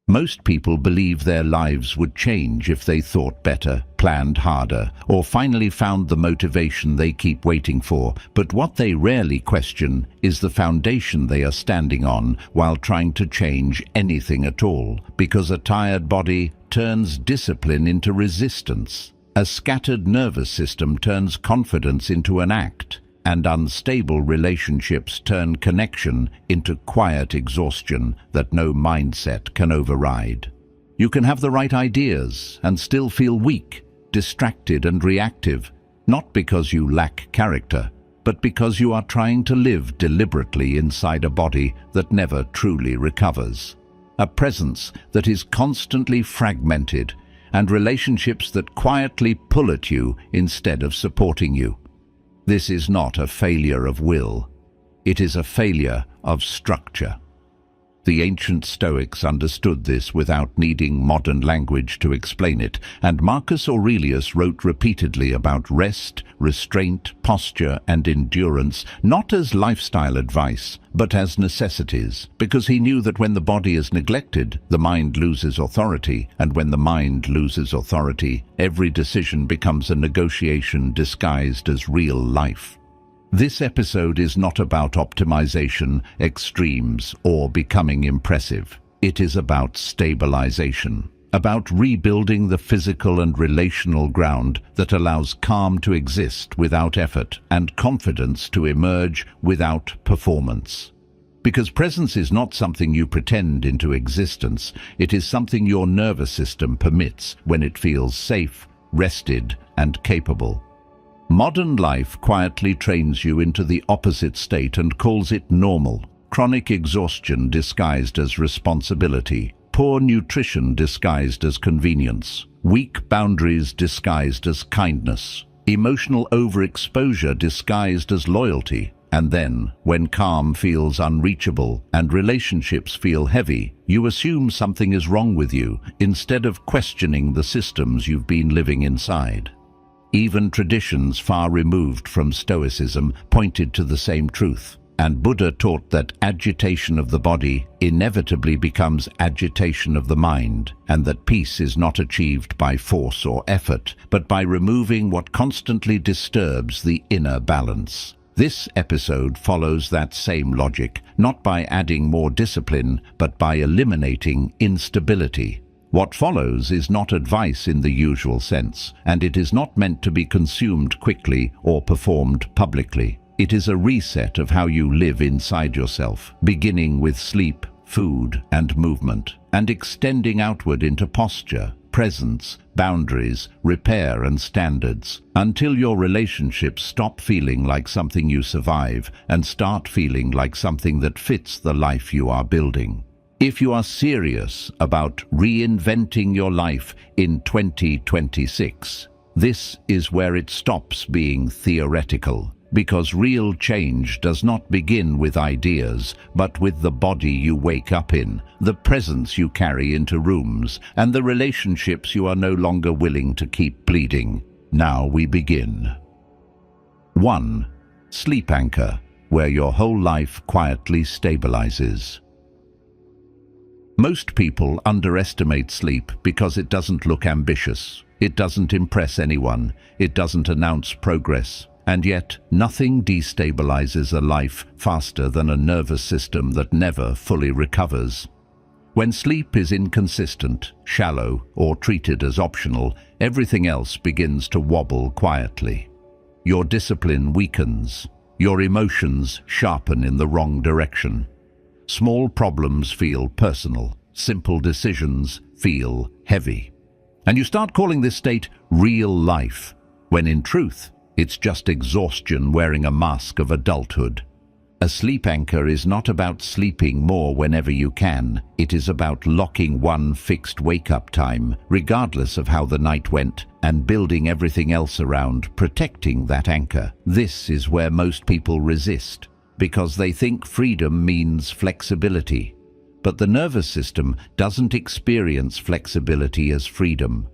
Most people believe their lives would change if they thought better, planned harder, or finally found the motivation they keep waiting for. But what they rarely question is the foundation they are standing on while trying to change anything at all. Because a tired body turns discipline into resistance. A scattered nervous system turns confidence into an act. And unstable relationships turn connection into quiet exhaustion that no mindset can override. You can have the right ideas and still feel weak, distracted and reactive, not because you lack character, but because you are trying to live deliberately inside a body that never truly recovers. A presence that is constantly fragmented, and relationships that quietly pull at you instead of supporting you. This is not a failure of will. It is a failure of structure. The ancient Stoics understood this without needing modern language to explain it, and Marcus Aurelius wrote repeatedly about rest, restraint, posture, and endurance, not as lifestyle advice, but as necessities, because he knew that when the body is neglected, the mind loses authority, and when the mind loses authority, every decision becomes a negotiation disguised as real life. This episode is not about optimization, extremes, or becoming impressive. It is about stabilization, about rebuilding the physical and relational ground that allows calm to exist without effort and confidence to emerge without performance. Because presence is not something you pretend into existence, it is something your nervous system permits when it feels safe, rested, and capable. Modern life quietly trains you into the opposite state and calls it normal. Chronic exhaustion disguised as responsibility, poor nutrition disguised as convenience, weak boundaries disguised as kindness, emotional overexposure disguised as loyalty. And then, when calm feels unreachable and relationships feel heavy, you assume something is wrong with you instead of questioning the systems you've been living inside. Even traditions far removed from Stoicism pointed to the same truth, and Buddha taught that agitation of the body inevitably becomes agitation of the mind, and that peace is not achieved by force or effort, but by removing what constantly disturbs the inner balance. This episode follows that same logic, not by adding more discipline, but by eliminating instability. What follows is not advice in the usual sense, and it is not meant to be consumed quickly or performed publicly. It is a reset of how you live inside yourself, beginning with sleep, food, and movement, and extending outward into posture, presence, boundaries, repair, and standards, until your relationships stop feeling like something you survive and start feeling like something that fits the life you are building. If you are serious about reinventing your life in 2026, this is where it stops being theoretical, because real change does not begin with ideas, but with the body you wake up in, the presence you carry into rooms, and the relationships you are no longer willing to keep bleeding. Now we begin. 1. Sleep anchor, where your whole life quietly stabilizes. Most people underestimate sleep because it doesn't look ambitious, it doesn't impress anyone, it doesn't announce progress, and yet nothing destabilizes a life faster than a nervous system that never fully recovers. When sleep is inconsistent, shallow, or treated as optional, everything else begins to wobble quietly. Your discipline weakens, your emotions sharpen in the wrong direction. Small problems feel personal, simple decisions feel heavy. And you start calling this state real life, when in truth, it's just exhaustion wearing a mask of adulthood. A sleep anchor is not about sleeping more whenever you can. It is about locking one fixed wake-up time, regardless of how the night went, and building everything else around protecting that anchor. This is where most people resist, because they think freedom means flexibility. But the nervous system doesn't experience flexibility as freedom.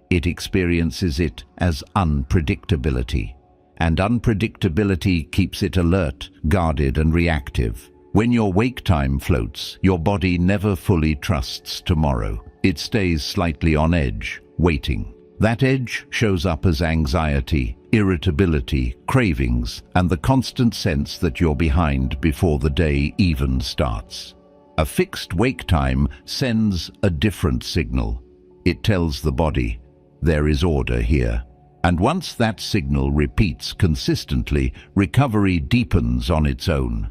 It experiences it as unpredictability. And unpredictability keeps it alert, guarded, and reactive. When your wake time floats, your body never fully trusts tomorrow. It stays slightly on edge, waiting. That edge shows up as anxiety, irritability, cravings, and the constant sense that you're behind before the day even starts. A fixed wake time sends a different signal. It tells the body, there is order here. And once that signal repeats consistently, recovery deepens on its own.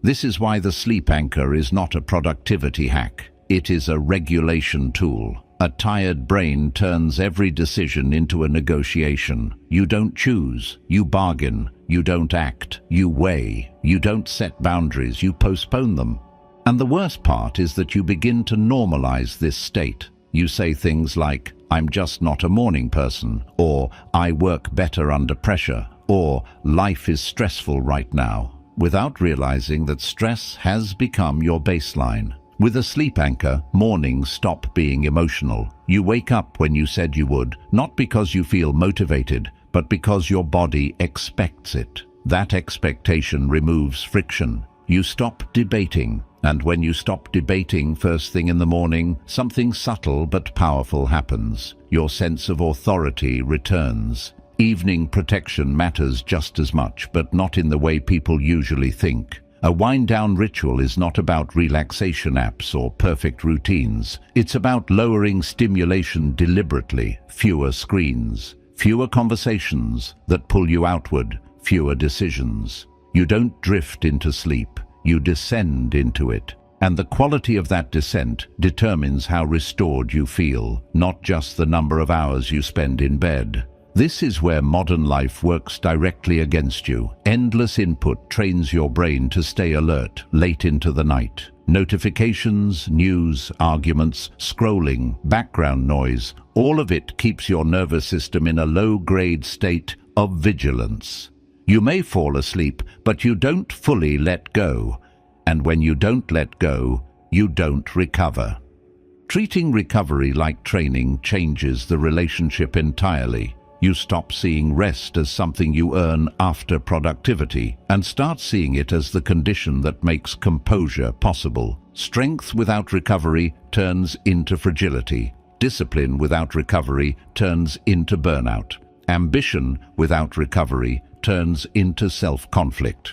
This is why the sleep anchor is not a productivity hack. It is a regulation tool. A tired brain turns every decision into a negotiation. You don't choose, you bargain. You don't act, you weigh. You don't set boundaries, you postpone them. And the worst part is that you begin to normalize this state. You say things like, I'm just not a morning person, or I work better under pressure, or life is stressful right now, without realizing that stress has become your baseline. With a sleep anchor, mornings stop being emotional. You wake up when you said you would, not because you feel motivated, but because your body expects it. That expectation removes friction. You stop debating, and when you stop debating first thing in the morning, something subtle but powerful happens. Your sense of authority returns. Evening protection matters just as much, but not in the way people usually think. A wind-down ritual is not about relaxation apps or perfect routines. It's about lowering stimulation deliberately, fewer screens, fewer conversations that pull you outward, fewer decisions. You don't drift into sleep, you descend into it. And the quality of that descent determines how restored you feel, not just the number of hours you spend in bed. This is where modern life works directly against you. Endless input trains your brain to stay alert late into the night. Notifications, news, arguments, scrolling, background noise, all of it keeps your nervous system in a low-grade state of vigilance. You may fall asleep, but you don't fully let go. And when you don't let go, you don't recover. Treating recovery like training changes the relationship entirely. You stop seeing rest as something you earn after productivity and start seeing it as the condition that makes composure possible. Strength without recovery turns into fragility. Discipline without recovery turns into burnout. Ambition without recovery turns into self-conflict.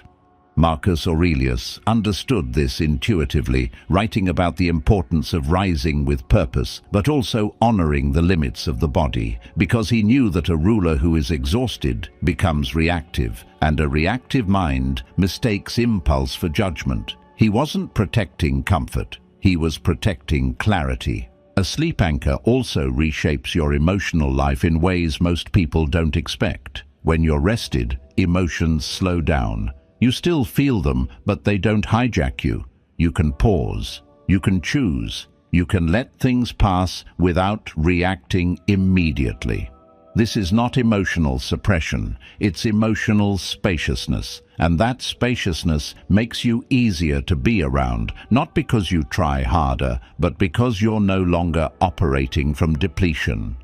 Marcus Aurelius understood this intuitively, writing about the importance of rising with purpose, but also honoring the limits of the body, because he knew that a ruler who is exhausted becomes reactive, and a reactive mind mistakes impulse for judgment. He wasn't protecting comfort, he was protecting clarity. A sleep anchor also reshapes your emotional life in ways most people don't expect. When you're rested, emotions slow down. You still feel them, but they don't hijack you. You can pause. You can choose. You can let things pass without reacting immediately. This is not emotional suppression. It's emotional spaciousness. And that spaciousness makes you easier to be around, not because you try harder, but because you're no longer operating from depletion.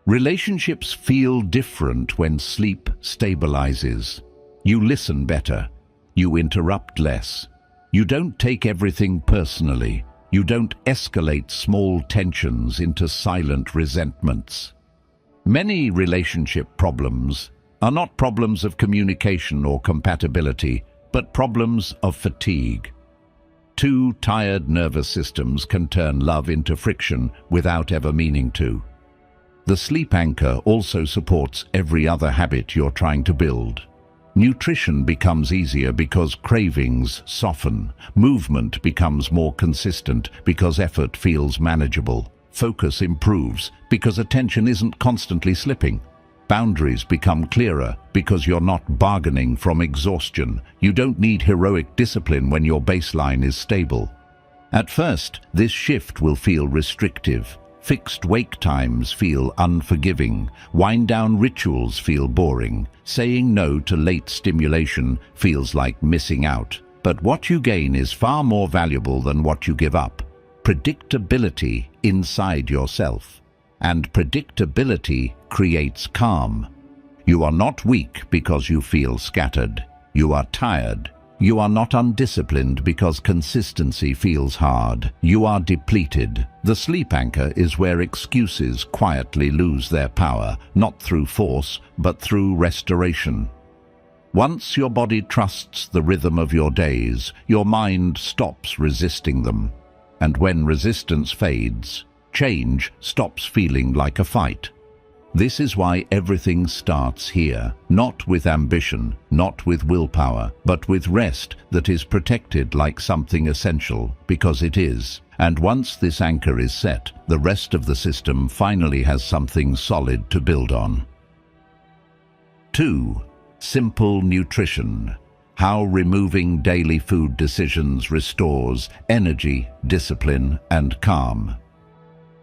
Relationships feel different when sleep stabilizes. You listen better. You interrupt less. You don't take everything personally. You don't escalate small tensions into silent resentments. Many relationship problems are not problems of communication or compatibility, but problems of fatigue. Two tired nervous systems can turn love into friction without ever meaning to. The sleep anchor also supports every other habit you're trying to build. Nutrition becomes easier because cravings soften. Movement becomes more consistent because effort feels manageable. Focus improves because attention isn't constantly slipping. Boundaries become clearer because you're not bargaining from exhaustion. You don't need heroic discipline when your baseline is stable. At first, this shift will feel restrictive. Fixed wake times feel unforgiving. Wind-down rituals feel boring. Saying no to late stimulation feels like missing out. But what you gain is far more valuable than what you give up. Predictability inside yourself. And predictability creates calm. You are not weak because you feel scattered. You are tired. You are not undisciplined because consistency feels hard. You are depleted. The sleep anchor is where excuses quietly lose their power, not through force, but through restoration. Once your body trusts the rhythm of your days, your mind stops resisting them. And when resistance fades, change stops feeling like a fight. This is why everything starts here, not with ambition, not with willpower, but with rest that is protected like something essential, because it is. And once this anchor is set, the rest of the system finally has something solid to build on. 2. Simple nutrition. How removing daily food decisions restores energy, discipline, and calm.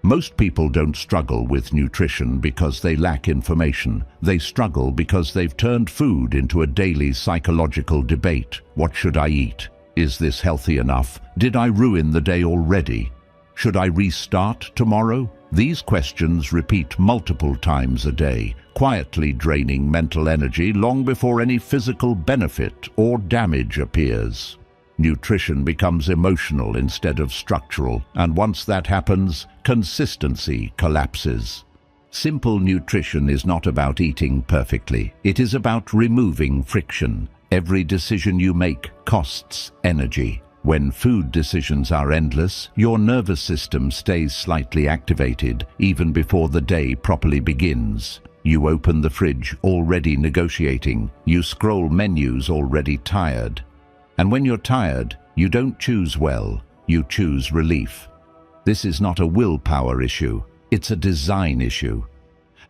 Most people don't struggle with nutrition because they lack information. They struggle because they've turned food into a daily psychological debate. What should I eat? Is this healthy enough? Did I ruin the day already? Should I restart tomorrow? These questions repeat multiple times a day, quietly draining mental energy long before any physical benefit or damage appears. Nutrition becomes emotional instead of structural, and once that happens, consistency collapses. Simple nutrition is not about eating perfectly. It is about removing friction. Every decision you make costs energy. When food decisions are endless, your nervous system stays slightly activated even before the day properly begins. You open the fridge already negotiating. You scroll menus already tired. And when you're tired, you don't choose well, you choose relief. This is not a willpower issue, it's a design issue.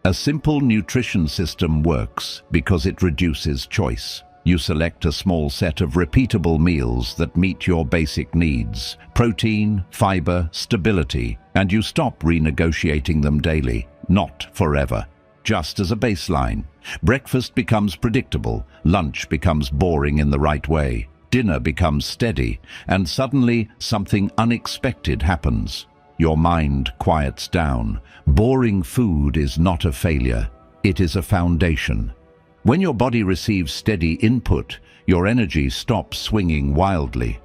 A simple nutrition system works because it reduces choice. You select a small set of repeatable meals that meet your basic needs: protein, fiber, stability, and you stop renegotiating them daily, not forever, just as a baseline. Breakfast becomes predictable, lunch becomes boring in the right way. Dinner becomes steady, and suddenly something unexpected happens. Your mind quiets down. Boring food is not a failure, it is a foundation. When your body receives steady input, your energy stops swinging wildly.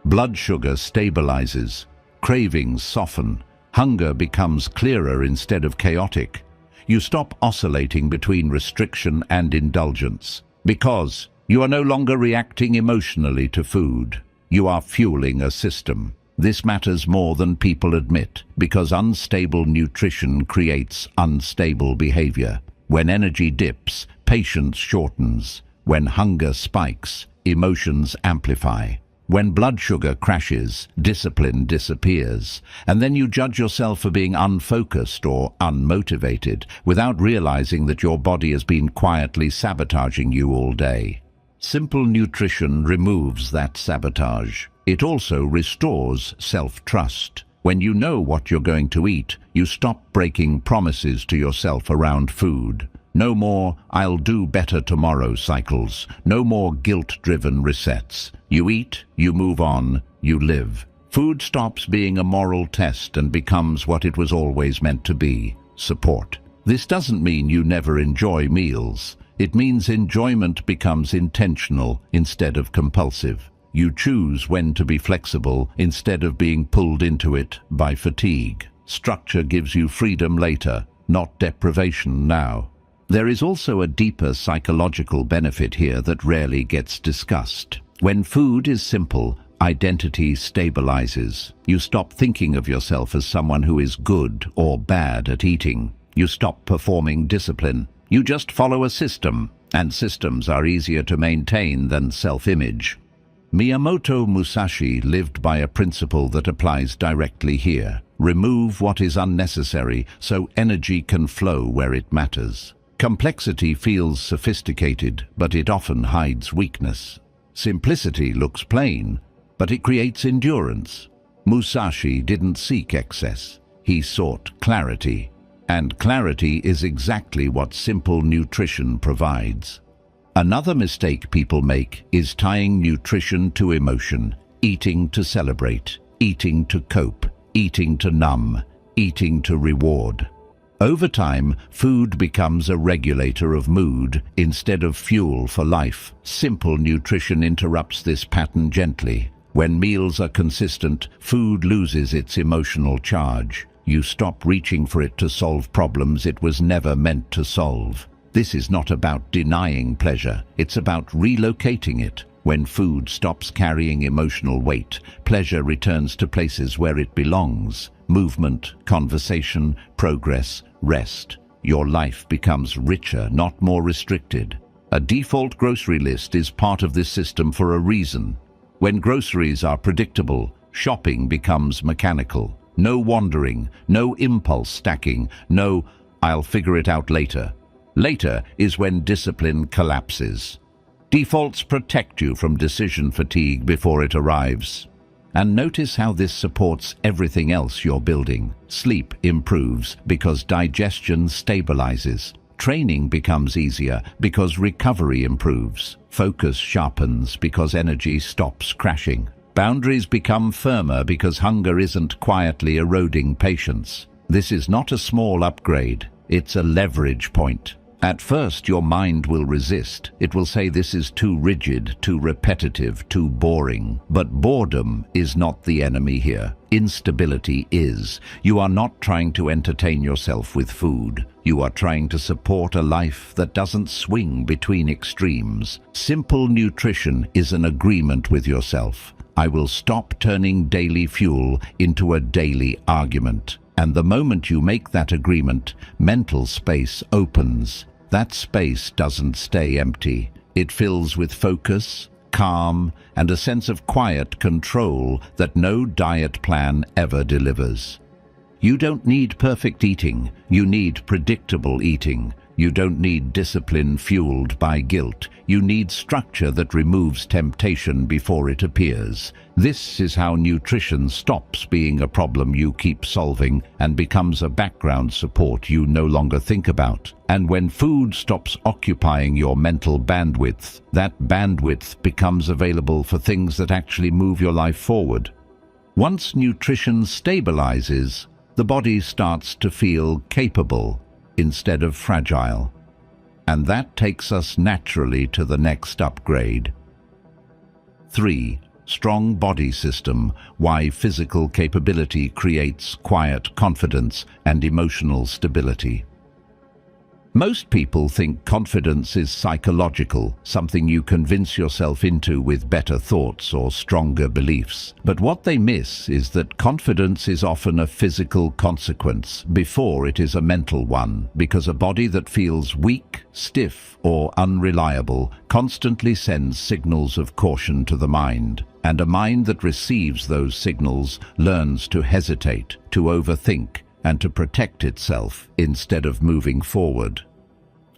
Blood sugar stabilizes, cravings soften, hunger becomes clearer instead of chaotic. You stop oscillating between restriction and indulgence, because you are no longer reacting emotionally to food. You are fueling a system. This matters more than people admit, because unstable nutrition creates unstable behavior. When energy dips, patience shortens. When hunger spikes, emotions amplify. When blood sugar crashes, discipline disappears. And then you judge yourself for being unfocused or unmotivated, without realizing that your body has been quietly sabotaging you all day. Simple nutrition removes that sabotage. It also restores self-trust. When you know what you're going to eat, you stop breaking promises to yourself around food. No more "I'll do better tomorrow" cycles. No more guilt-driven resets. You eat, you move on, you live. Food stops being a moral test and becomes what it was always meant to be: support. This doesn't mean you never enjoy meals. It means enjoyment becomes intentional instead of compulsive. You choose when to be flexible instead of being pulled into it by fatigue. Structure gives you freedom later, not deprivation now. There is also a deeper psychological benefit here that rarely gets discussed. When food is simple, identity stabilizes. You stop thinking of yourself as someone who is good or bad at eating. You stop performing discipline. You just follow a system, and systems are easier to maintain than self-image. Miyamoto Musashi lived by a principle that applies directly here. Remove what is unnecessary so energy can flow where it matters. Complexity feels sophisticated, but it often hides weakness. Simplicity looks plain, but it creates endurance. Musashi didn't seek excess. He sought clarity. And clarity is exactly what simple nutrition provides. Another mistake people make is tying nutrition to emotion, eating to celebrate, eating to cope, eating to numb, eating to reward. Over time, food becomes a regulator of mood instead of fuel for life. Simple nutrition interrupts this pattern gently. When meals are consistent, food loses its emotional charge. You stop reaching for it to solve problems it was never meant to solve. This is not about denying pleasure, it's about relocating it. When food stops carrying emotional weight, pleasure returns to places where it belongs. Movement, conversation, progress, rest. Your life becomes richer, not more restricted. A default grocery list is part of this system for a reason. When groceries are predictable, shopping becomes mechanical. No wandering, no impulse stacking, no "I'll figure it out later." Later is when discipline collapses. Defaults protect you from decision fatigue before it arrives. And notice how this supports everything else you're building. Sleep improves because digestion stabilizes. Training becomes easier because recovery improves. Focus sharpens because energy stops crashing. Boundaries become firmer because hunger isn't quietly eroding patience. This is not a small upgrade, it's a leverage point. At first, your mind will resist. It will say this is too rigid, too repetitive, too boring. But boredom is not the enemy here. Instability is. You are not trying to entertain yourself with food. You are trying to support a life that doesn't swing between extremes. Simple nutrition is an agreement with yourself. I will stop turning daily fuel into a daily argument. And the moment you make that agreement, mental space opens. That space doesn't stay empty. It fills with focus, calm, and a sense of quiet control that no diet plan ever delivers. You don't need perfect eating. You need predictable eating. You don't need discipline fueled by guilt. You need structure that removes temptation before it appears. This is how nutrition stops being a problem you keep solving and becomes a background support you no longer think about. And when food stops occupying your mental bandwidth, that bandwidth becomes available for things that actually move your life forward. Once nutrition stabilizes, the body starts to feel capable instead of fragile. And that takes us naturally to the next upgrade. 3. Strong body system. Why physical capability creates quiet confidence and emotional stability. Most people think confidence is psychological, something you convince yourself into with better thoughts or stronger beliefs. But what they miss is that confidence is often a physical consequence before it is a mental one, because a body that feels weak, stiff, or unreliable constantly sends signals of caution to the mind. And a mind that receives those signals learns to hesitate, to overthink, and to protect itself instead of moving forward.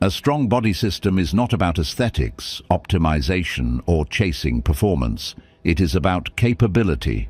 A strong body system is not about aesthetics, optimization, or chasing performance. It is about capability.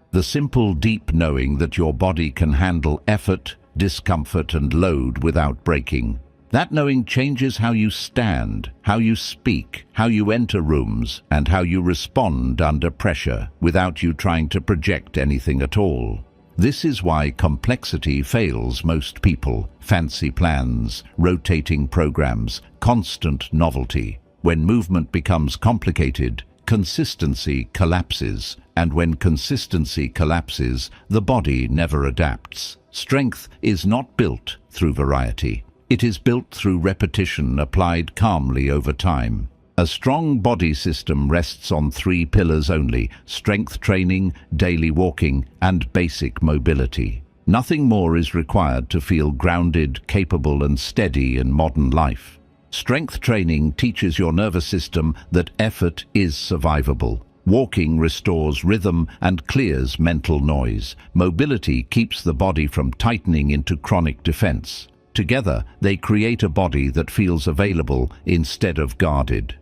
The simple, deep knowing that your body can handle effort, discomfort, and load without breaking. That knowing changes how you stand, how you speak, how you enter rooms, and how you respond under pressure without you trying to project anything at all. This is why complexity fails most people. Fancy plans, rotating programs, constant novelty. When movement becomes complicated, consistency collapses. And when consistency collapses, the body never adapts. Strength is not built through variety. It is built through repetition applied calmly over time. A strong body system rests on 3 pillars only: strength training, daily walking, and basic mobility. Nothing more is required to feel grounded, capable, and steady in modern life. Strength training teaches your nervous system that effort is survivable. Walking restores rhythm and clears mental noise. Mobility keeps the body from tightening into chronic defense. Together, they create a body that feels available instead of guarded.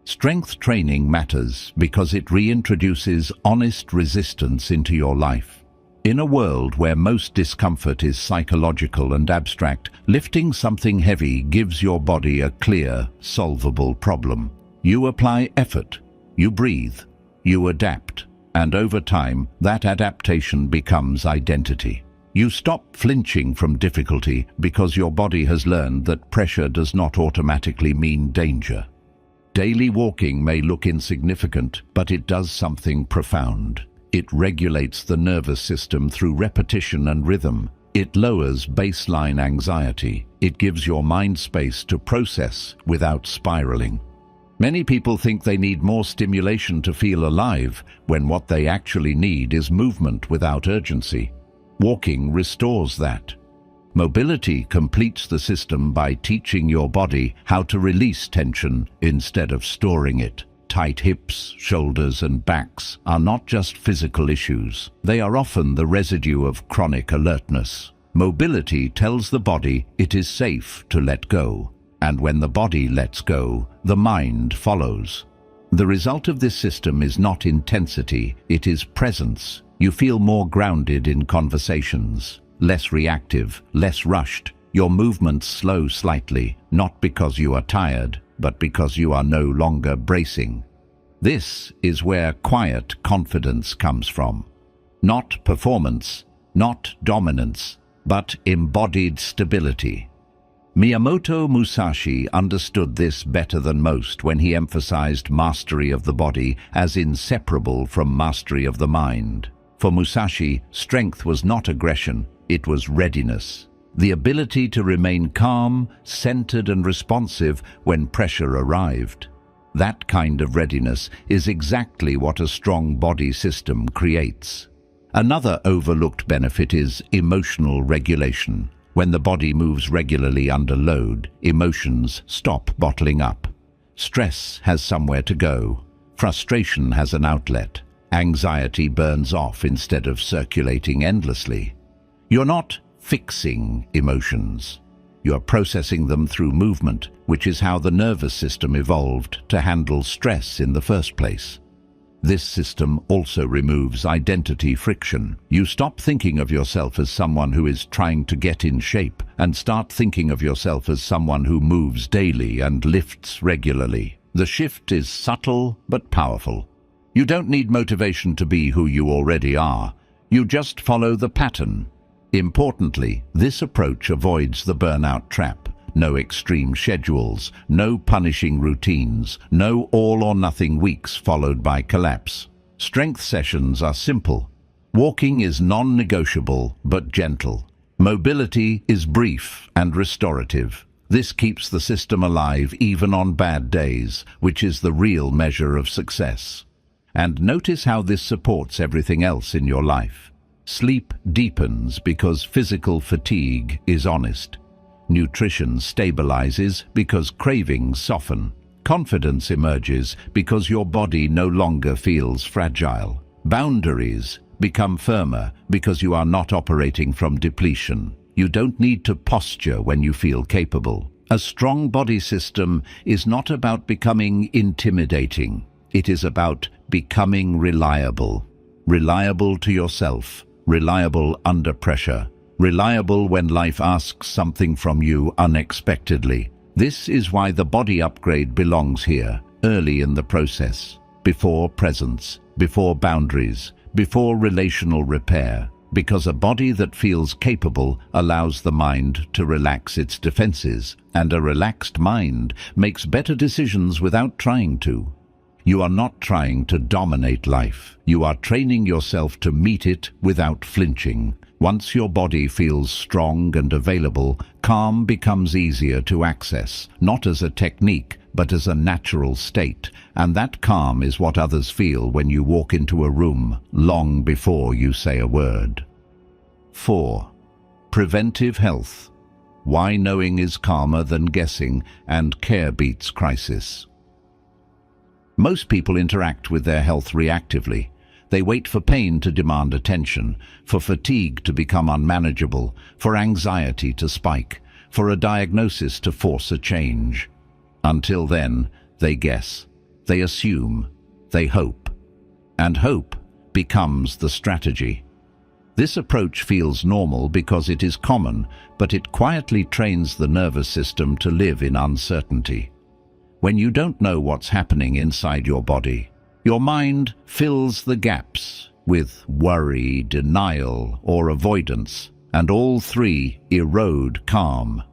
Strength training matters because it reintroduces honest resistance into your life. In a world where most discomfort is psychological and abstract, lifting something heavy gives your body a clear, solvable problem. You apply effort, you breathe, you adapt, and over time, that adaptation becomes identity. You stop flinching from difficulty because your body has learned that pressure does not automatically mean danger. Daily walking may look insignificant, but it does something profound. It regulates the nervous system through repetition and rhythm. It lowers baseline anxiety. It gives your mind space to process without spiraling. Many people think they need more stimulation to feel alive, when what they actually need is movement without urgency. Walking restores that. Mobility completes the system by teaching your body how to release tension instead of storing it. Tight hips, shoulders, and backs are not just physical issues. They are often the residue of chronic alertness. Mobility tells the body it is safe to let go, and when the body lets go, the mind follows. The result of this system is not intensity, it is presence. You feel more grounded in conversations, less reactive, less rushed. Your movements slow slightly, not because you are tired, but because you are no longer bracing. This is where quiet confidence comes from. Not performance, not dominance, but embodied stability. Miyamoto Musashi understood this better than most when he emphasized mastery of the body as inseparable from mastery of the mind. For Musashi, strength was not aggression, it was readiness. The ability to remain calm, centered, and responsive when pressure arrived. That kind of readiness is exactly what a strong body system creates. Another overlooked benefit is emotional regulation. When the body moves regularly under load, emotions stop bottling up. Stress has somewhere to go. Frustration has an outlet. Anxiety burns off instead of circulating endlessly. You're not fixing emotions. You're processing them through movement, which is how the nervous system evolved to handle stress in the first place. This system also removes identity friction. You stop thinking of yourself as someone who is trying to get in shape and start thinking of yourself as someone who moves daily and lifts regularly. The shift is subtle but powerful. You don't need motivation to be who you already are. You just follow the pattern. Importantly, this approach avoids the burnout trap. No extreme schedules, no punishing routines, no all-or-nothing weeks followed by collapse. Strength sessions are simple. Walking is non-negotiable but gentle. Mobility is brief and restorative. This keeps the system alive even on bad days, which is the real measure of success. And notice how this supports everything else in your life. Sleep deepens because physical fatigue is honest. Nutrition stabilizes because cravings soften. Confidence emerges because your body no longer feels fragile. Boundaries become firmer because you are not operating from depletion. You don't need to posture when you feel capable. A strong body system is not about becoming intimidating. It is about becoming reliable. Reliable to yourself, reliable under pressure, reliable when life asks something from you unexpectedly. This is why the body upgrade belongs here, early in the process, before presence, before boundaries, before relational repair, because a body that feels capable allows the mind to relax its defenses, and a relaxed mind makes better decisions without trying to. You are not trying to dominate life. You are training yourself to meet it without flinching. Once your body feels strong and available, calm becomes easier to access, not as a technique, but as a natural state. And that calm is what others feel when you walk into a room, long before you say a word. 4. Preventive health. Why knowing is calmer than guessing, and care beats crisis. Most people interact with their health reactively. They wait for pain to demand attention, for fatigue to become unmanageable, for anxiety to spike, for a diagnosis to force a change. Until then, they guess, they assume, they hope. And hope becomes the strategy. This approach feels normal because it is common, but it quietly trains the nervous system to live in uncertainty. When you don't know what's happening inside your body, your mind fills the gaps with worry, denial, or avoidance, and all three erode calm.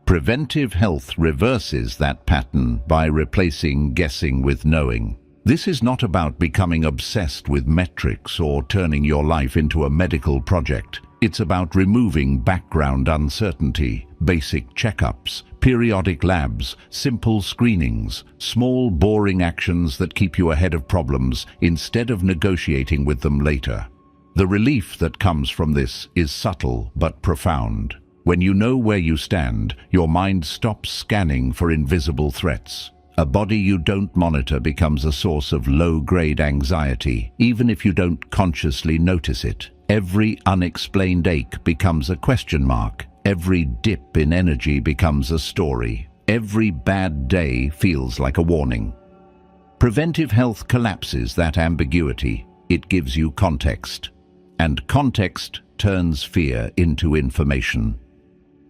Preventive health reverses that pattern by replacing guessing with knowing. This is not about becoming obsessed with metrics or turning your life into a medical project. It's about removing background uncertainty, basic checkups, periodic labs, simple screenings, small boring actions that keep you ahead of problems instead of negotiating with them later. The relief that comes from this is subtle but profound. When you know where you stand, your mind stops scanning for invisible threats. A body you don't monitor becomes a source of low-grade anxiety, even if you don't consciously notice it. Every unexplained ache becomes a question mark. Every dip in energy becomes a story. Every bad day feels like a warning. Preventive health collapses that ambiguity. It gives you context. And context turns fear into information.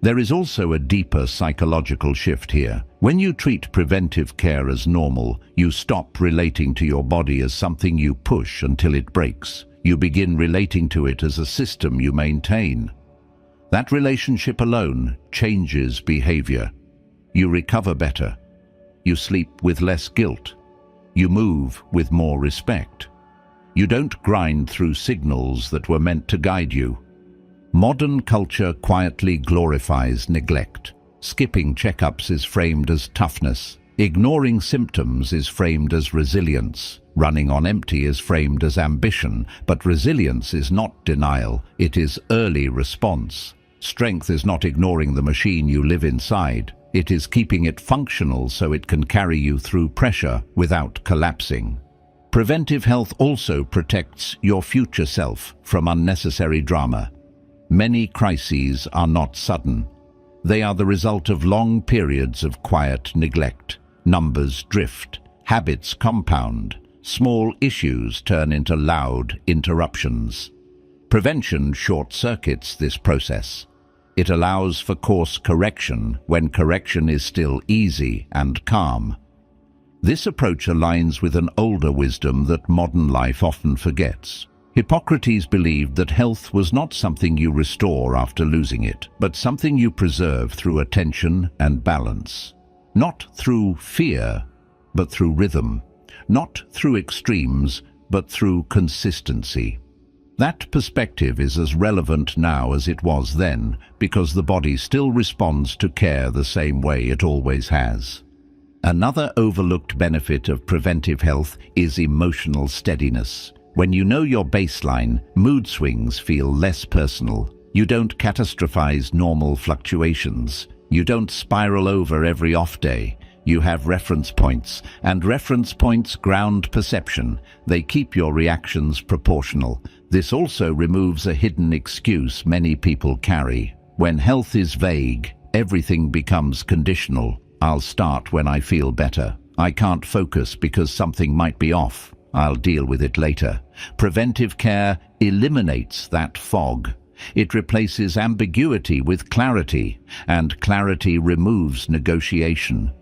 There is also a deeper psychological shift here. When you treat preventive care as normal, you stop relating to your body as something you push until it breaks. You begin relating to it as a system you maintain. That relationship alone changes behavior. You recover better. You sleep with less guilt. You move with more respect. You don't grind through signals that were meant to guide you. Modern culture quietly glorifies neglect. Skipping checkups is framed as toughness. Ignoring symptoms is framed as resilience. Running on empty is framed as ambition. But resilience is not denial. It is early response. Strength is not ignoring the machine you live inside. It is keeping it functional so it can carry you through pressure without collapsing. Preventive health also protects your future self from unnecessary drama. Many crises are not sudden. They are the result of long periods of quiet neglect. Numbers drift, habits compound, small issues turn into loud interruptions. Prevention short-circuits this process. It allows for course correction when correction is still easy and calm. This approach aligns with an older wisdom that modern life often forgets. Hippocrates believed that health was not something you restore after losing it, but something you preserve through attention and balance. Not through fear, but through rhythm. Not through extremes, but through consistency. That perspective is as relevant now as it was then, because the body still responds to care the same way it always has. Another overlooked benefit of preventive health is emotional steadiness. When you know your baseline, mood swings feel less personal. You don't catastrophize normal fluctuations. You don't spiral over every off day. You have reference points, and reference points ground perception. They keep your reactions proportional. This also removes a hidden excuse many people carry. When health is vague, everything becomes conditional. I'll start when I feel better. I can't focus because something might be off. I'll deal with it later. Preventive care eliminates that fog. It replaces ambiguity with clarity, and clarity removes negotiation.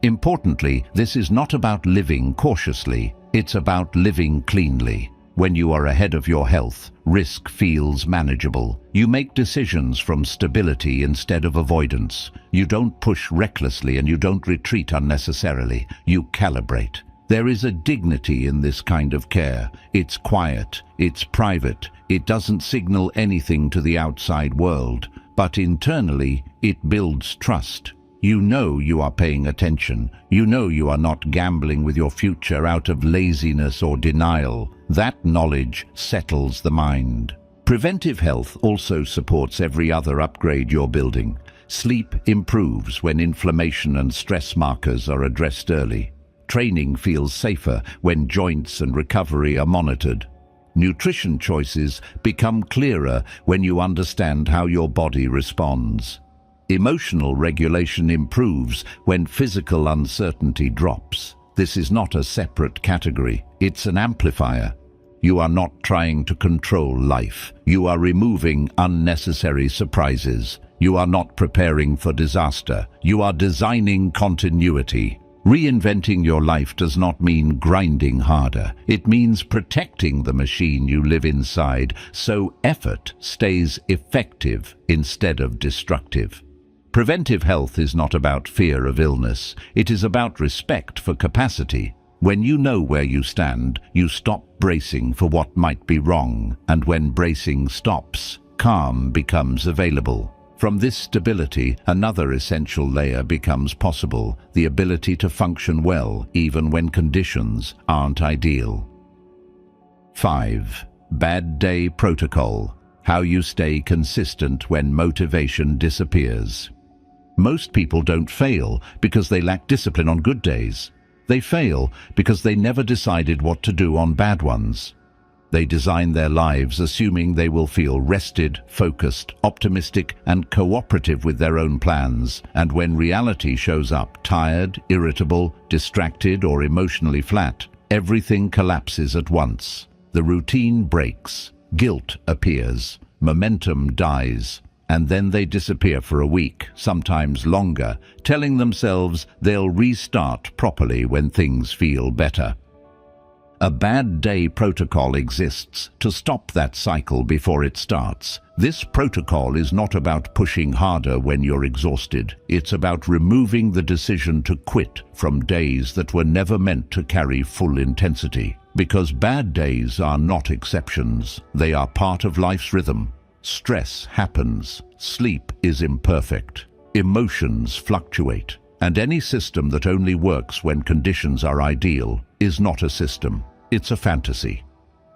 Importantly, this is not about living cautiously. It's about living cleanly. When you are ahead of your health, risk feels manageable. You make decisions from stability instead of avoidance. You don't push recklessly and you don't retreat unnecessarily. You calibrate. There is a dignity in this kind of care. It's quiet, it's private, it doesn't signal anything to the outside world, but internally it builds trust. You know you are paying attention. You know you are not gambling with your future out of laziness or denial. That knowledge settles the mind. Preventive health also supports every other upgrade you're building. Sleep improves when inflammation and stress markers are addressed early. Training feels safer when joints and recovery are monitored. Nutrition choices become clearer when you understand how your body responds. Emotional regulation improves when physical uncertainty drops. This is not a separate category, it's an amplifier. You are not trying to control life. You are removing unnecessary surprises. You are not preparing for disaster. You are designing continuity. Reinventing your life does not mean grinding harder. It means protecting the machine you live inside so effort stays effective instead of destructive. Preventive health is not about fear of illness. It is about respect for capacity. When you know where you stand, you stop bracing for what might be wrong, and when bracing stops, calm becomes available. From this stability, another essential layer becomes possible, the ability to function well even when conditions aren't ideal. 5. Bad Day Protocol. How you stay consistent when motivation disappears. Most people don't fail because they lack discipline on good days. They fail because they never decided what to do on bad ones. They design their lives assuming they will feel rested, focused, optimistic, and cooperative with their own plans, and when reality shows up tired, irritable, distracted, or emotionally flat, everything collapses at once. The routine breaks, guilt appears, momentum dies, and then they disappear for a week, sometimes longer, telling themselves they'll restart properly when things feel better. A bad day protocol exists to stop that cycle before it starts. This protocol is not about pushing harder when you're exhausted. It's about removing the decision to quit from days that were never meant to carry full intensity. Because bad days are not exceptions. They are part of life's rhythm. Stress happens. Sleep is imperfect. Emotions fluctuate. And any system that only works when conditions are ideal is not a system, it's a fantasy.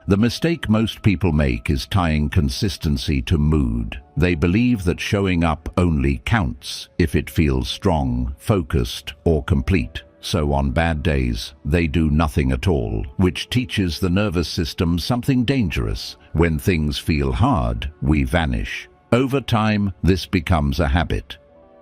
The mistake most people make is tying consistency to mood. They believe that showing up only counts if it feels strong, focused, or complete. So on bad days, they do nothing at all, which teaches the nervous system something dangerous. When things feel hard, we vanish. Over time, this becomes a habit.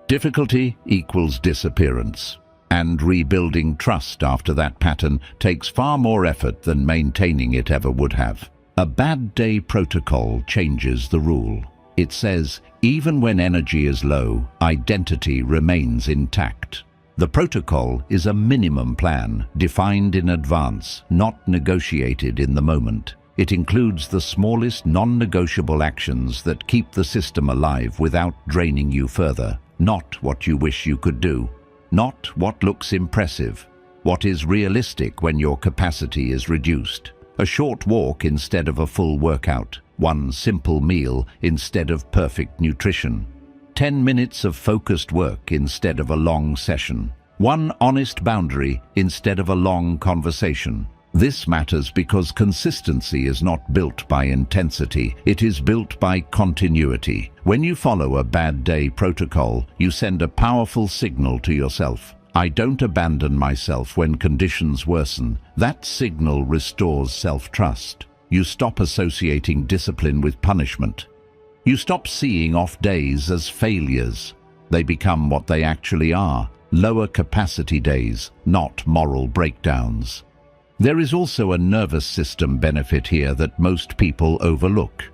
Difficulty equals disappearance, and rebuilding trust after that pattern takes far more effort than maintaining it ever would have. A bad day protocol changes the rule. It says, even when energy is low, identity remains intact. The protocol is a minimum plan, defined in advance, not negotiated in the moment. It includes the smallest non-negotiable actions that keep the system alive without draining you further. Not what you wish you could do. Not what looks impressive. What is realistic when your capacity is reduced. A short walk instead of a full workout. One simple meal instead of perfect nutrition. 10 minutes of focused work instead of a long session. One honest boundary instead of a long conversation. This matters because consistency is not built by intensity, it is built by continuity. When you follow a bad day protocol, you send a powerful signal to yourself. I don't abandon myself when conditions worsen. That signal restores self-trust. You stop associating discipline with punishment. You stop seeing off days as failures. They become what they actually are, lower capacity days, not moral breakdowns. There is also a nervous system benefit here that most people overlook.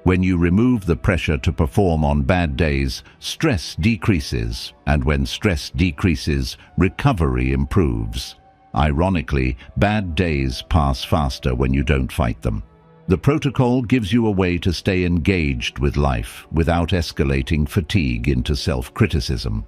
When you remove the pressure to perform on bad days, stress decreases, and when stress decreases, recovery improves. Ironically, bad days pass faster when you don't fight them. The protocol gives you a way to stay engaged with life without escalating fatigue into self-criticism.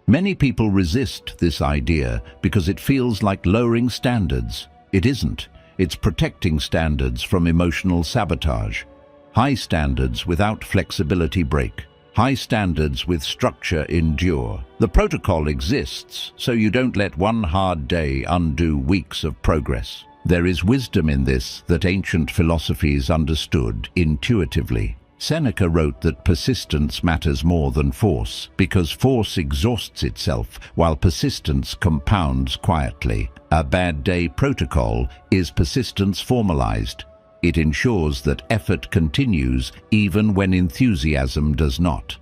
Many people resist this idea because it feels like lowering standards. It isn't. It's protecting standards from emotional sabotage. High standards without flexibility break. High standards with structure endure. The protocol exists so you don't let one hard day undo weeks of progress. There is wisdom in this that ancient philosophies understood intuitively. Seneca wrote that persistence matters more than force, because force exhausts itself, while persistence compounds quietly. A bad day protocol is persistence formalized. It ensures that effort continues even when enthusiasm does not.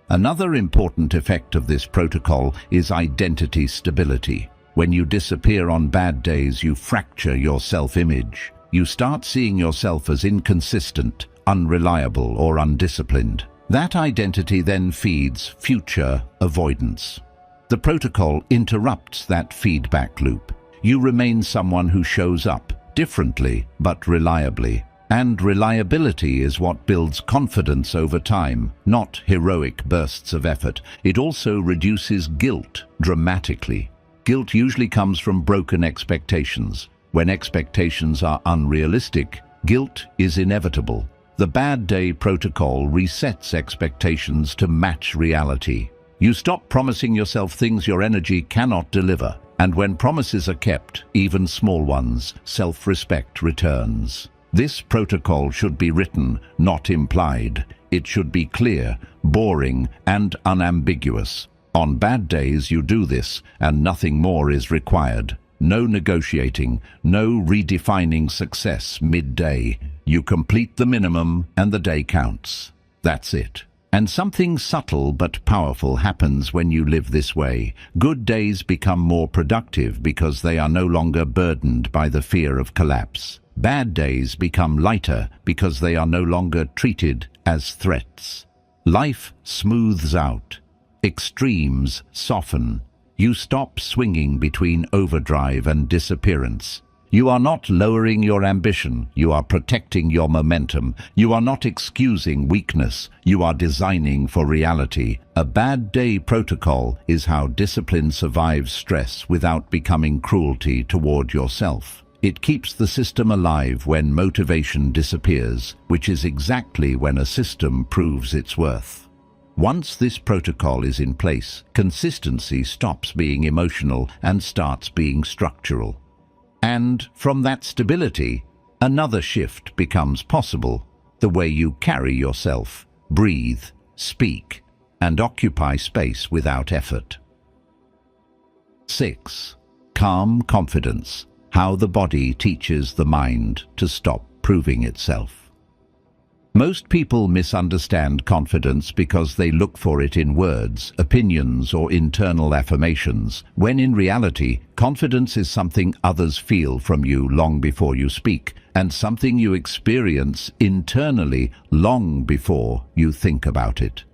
Another important effect of this protocol is identity stability. When you disappear on bad days, you fracture your self-image. You start seeing yourself as inconsistent, unreliable, or undisciplined. That identity then feeds future avoidance. The protocol interrupts that feedback loop. You remain someone who shows up, differently but reliably. And reliability is what builds confidence over time, not heroic bursts of effort. It also reduces guilt dramatically. Guilt usually comes from broken expectations. When expectations are unrealistic, guilt is inevitable. The bad day protocol resets expectations to match reality. You stop promising yourself things your energy cannot deliver. And when promises are kept, even small ones, self-respect returns. This protocol should be written, not implied. It should be clear, boring, and unambiguous. On bad days you do this, and nothing more is required. No negotiating, no redefining success midday. You complete the minimum, and the day counts. That's it. And something subtle but powerful happens when you live this way. Good days become more productive because they are no longer burdened by the fear of collapse. Bad days become lighter because they are no longer treated as threats. Life smooths out. Extremes soften. You stop swinging between overdrive and disappearance. You are not lowering your ambition, you are protecting your momentum. You are not excusing weakness, you are designing for reality. A bad day protocol is how discipline survives stress without becoming cruelty toward yourself. It keeps the system alive when motivation disappears, which is exactly when a system proves its worth. Once this protocol is in place, consistency stops being emotional and starts being structural. And from that stability, another shift becomes possible. The way you carry yourself, breathe, speak, and occupy space without effort. 6. Calm confidence. How the body teaches the mind to stop proving itself. Most people misunderstand confidence because they look for it in words, opinions, or internal affirmations, when in reality, confidence is something others feel from you long before you speak, and something you experience internally long before you think about it.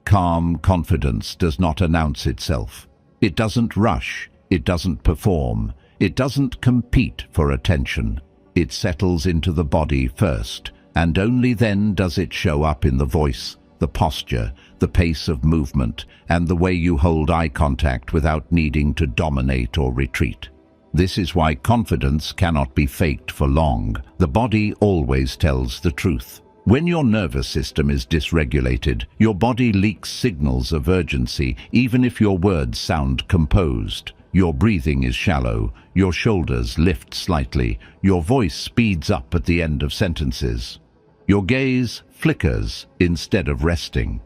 Calm confidence does not announce itself. It doesn't rush. It doesn't perform. It doesn't compete for attention. It settles into the body first, and only then does it show up in the voice, the posture, the pace of movement, and the way you hold eye contact without needing to dominate or retreat. This is why confidence cannot be faked for long. The body always tells the truth. When your nervous system is dysregulated, your body leaks signals of urgency, even if your words sound composed. Your breathing is shallow, your shoulders lift slightly, your voice speeds up at the end of sentences. Your gaze flickers instead of resting.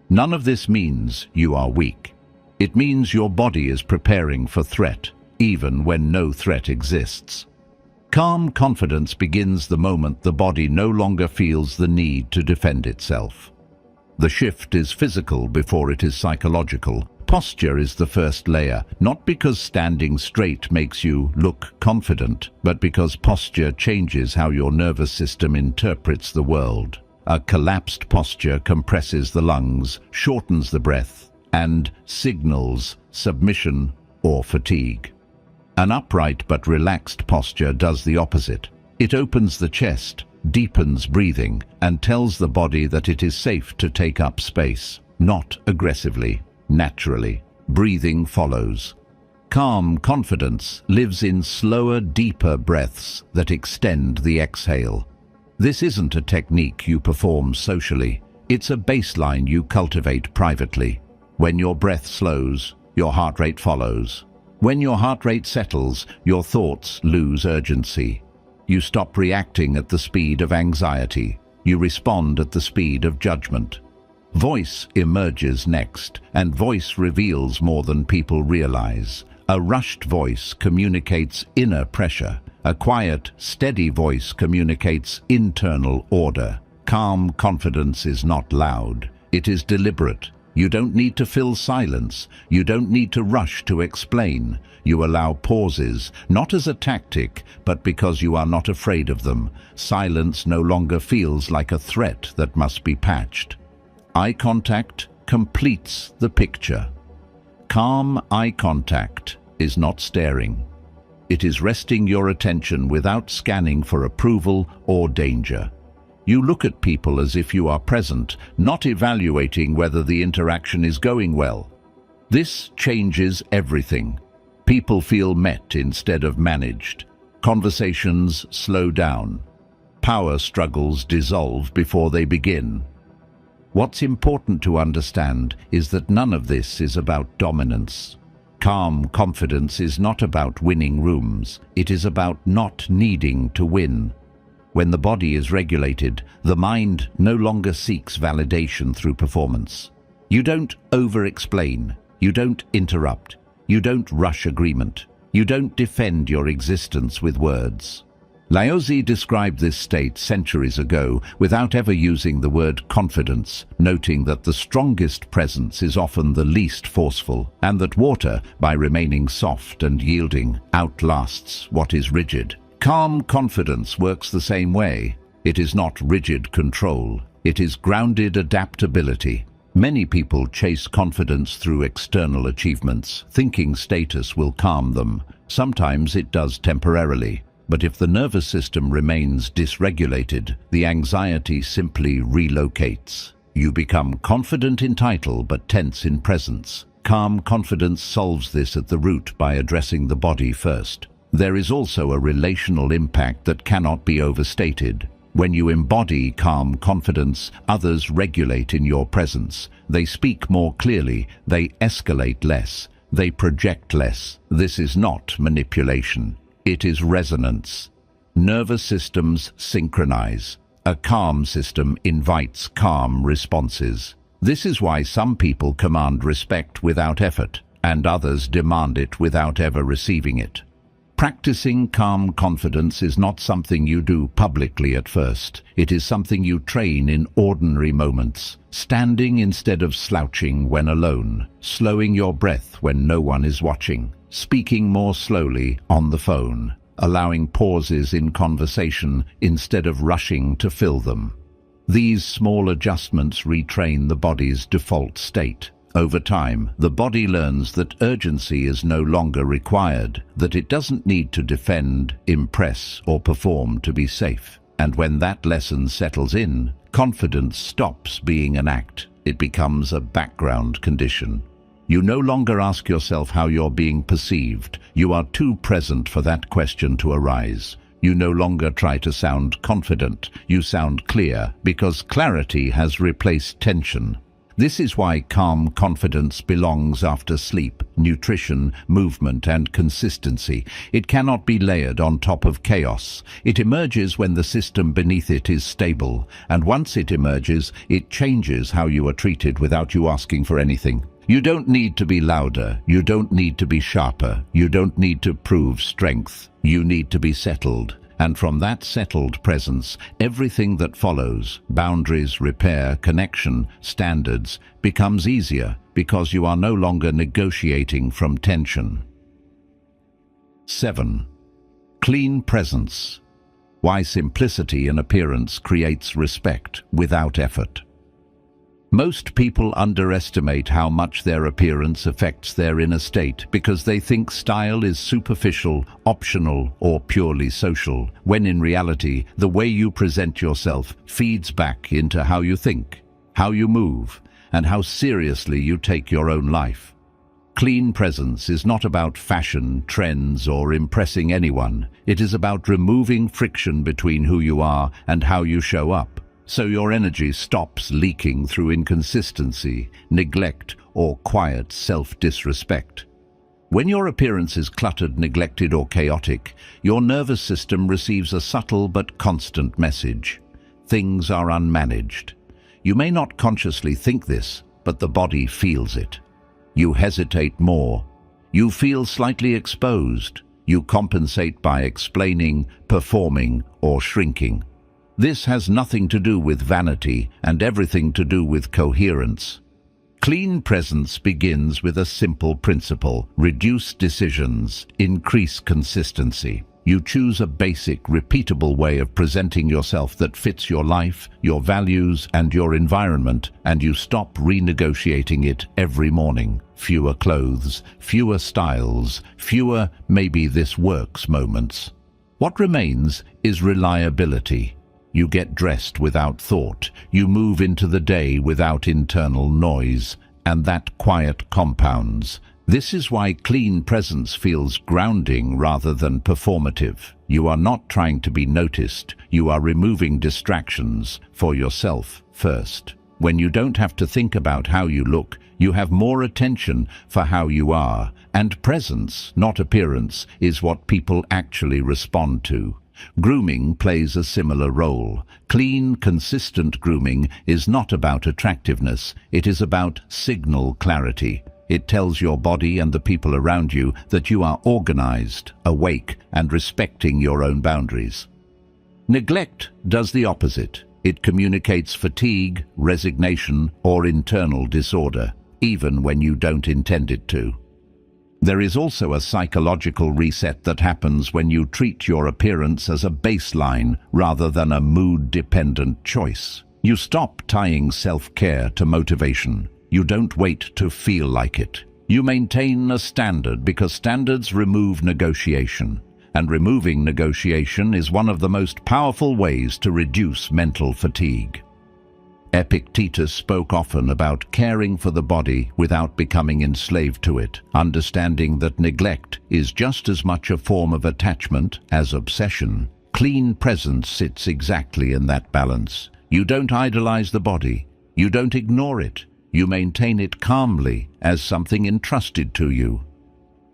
None of this means you are weak. It means your body is preparing for threat, even when no threat exists. Calm confidence begins the moment the body no longer feels the need to defend itself. The shift is physical before it is psychological. Posture is the first layer, not because standing straight makes you look confident, but because posture changes how your nervous system interprets the world. A collapsed posture compresses the lungs, shortens the breath, and signals submission or fatigue. An upright but relaxed posture does the opposite. It opens the chest, deepens breathing, and tells the body that it is safe to take up space, not aggressively. Naturally, breathing follows. Calm confidence lives in slower, deeper breaths that extend the exhale. This isn't a technique you perform socially. It's a baseline you cultivate privately. When your breath slows, your heart rate follows. When your heart rate settles, your thoughts lose urgency. You stop reacting at the speed of anxiety. You respond at the speed of judgment. Voice emerges next, and voice reveals more than people realize. A rushed voice communicates inner pressure. A quiet, steady voice communicates internal order. Calm confidence is not loud. It is deliberate. You don't need to fill silence. You don't need to rush to explain. You allow pauses, not as a tactic, but because you are not afraid of them. Silence no longer feels like a threat that must be patched. Eye contact completes the picture. Calm eye contact is not staring. It is resting your attention without scanning for approval or danger. You look at people as if you are present, not evaluating whether the interaction is going well. This changes everything. People feel met instead of managed. Conversations slow down. Power struggles dissolve before they begin. What's important to understand is that none of this is about dominance. Calm confidence is not about winning rooms. It is about not needing to win. When the body is regulated, the mind no longer seeks validation through performance. You don't over-explain. You don't interrupt. You don't rush agreement. You don't defend your existence with words. Laozi described this state centuries ago without ever using the word confidence, noting that the strongest presence is often the least forceful, and that water, by remaining soft and yielding, outlasts what is rigid. Calm confidence works the same way. It is not rigid control. It is grounded adaptability. Many people chase confidence through external achievements, thinking status will calm them. Sometimes it does temporarily. But if the nervous system remains dysregulated, the anxiety simply relocates. You become confident in title but tense in presence. Calm confidence solves this at the root by addressing the body first. There is also a relational impact that cannot be overstated. When you embody calm confidence, others regulate in your presence. They speak more clearly, they escalate less, they project less. This is not manipulation. It is resonance. Nervous systems synchronize. A calm system invites calm responses. This is why some people command respect without effort, and others demand it without ever receiving it. Practicing calm confidence is not something you do publicly at first. It is something you train in ordinary moments, standing instead of slouching when alone, slowing your breath when no one is watching, speaking more slowly on the phone, allowing pauses in conversation instead of rushing to fill them. These small adjustments retrain the body's default state. Over time, the body learns that urgency is no longer required, that it doesn't need to defend, impress, or perform to be safe. And when that lesson settles in, confidence stops being an act. It becomes a background condition. You no longer ask yourself how you're being perceived. You are too present for that question to arise. You no longer try to sound confident. You sound clear, because clarity has replaced tension. This is why calm confidence belongs after sleep, nutrition, movement, and consistency. It cannot be layered on top of chaos. It emerges when the system beneath it is stable, and once it emerges, it changes how you are treated without you asking for anything. You don't need to be louder. You don't need to be sharper. You don't need to prove strength. You need to be settled. And from that settled presence, everything that follows, boundaries, repair, connection, standards, becomes easier because you are no longer negotiating from tension. 7. Clean presence. Why simplicity in appearance creates respect without effort. Most people underestimate how much their appearance affects their inner state because they think style is superficial, optional, or purely social, when in reality, the way you present yourself feeds back into how you think, how you move, and how seriously you take your own life. Clean presence is not about fashion, trends, or impressing anyone. It is about removing friction between who you are and how you show up. So your energy stops leaking through inconsistency, neglect, or quiet self-disrespect. When your appearance is cluttered, neglected, or chaotic, your nervous system receives a subtle but constant message. Things are unmanaged. You may not consciously think this, but the body feels it. You hesitate more. You feel slightly exposed. You compensate by explaining, performing, or shrinking. This has nothing to do with vanity and everything to do with coherence. Clean presence begins with a simple principle: reduce decisions, increase consistency. You choose a basic, repeatable way of presenting yourself that fits your life, your values, and your environment, and you stop renegotiating it every morning. Fewer clothes, fewer styles, fewer "maybe this works" moments. What remains is reliability. You get dressed without thought. You move into the day without internal noise, and that quiet compounds. This is why clean presence feels grounding rather than performative. You are not trying to be noticed. You are removing distractions for yourself first. When you don't have to think about how you look, you have more attention for how you are. And presence, not appearance, is what people actually respond to. Grooming plays a similar role. Clean, consistent grooming is not about attractiveness. It is about signal clarity. It tells your body and the people around you that you are organized, awake, and respecting your own boundaries. Neglect does the opposite. It communicates fatigue, resignation, or internal disorder, even when you don't intend it to. There is also a psychological reset that happens when you treat your appearance as a baseline rather than a mood-dependent choice. You stop tying self-care to motivation. You don't wait to feel like it. You maintain a standard because standards remove negotiation. And removing negotiation is one of the most powerful ways to reduce mental fatigue. Epictetus spoke often about caring for the body without becoming enslaved to it, understanding that neglect is just as much a form of attachment as obsession. Clean presence sits exactly in that balance. You don't idolize the body. You don't ignore it. You maintain it calmly as something entrusted to you.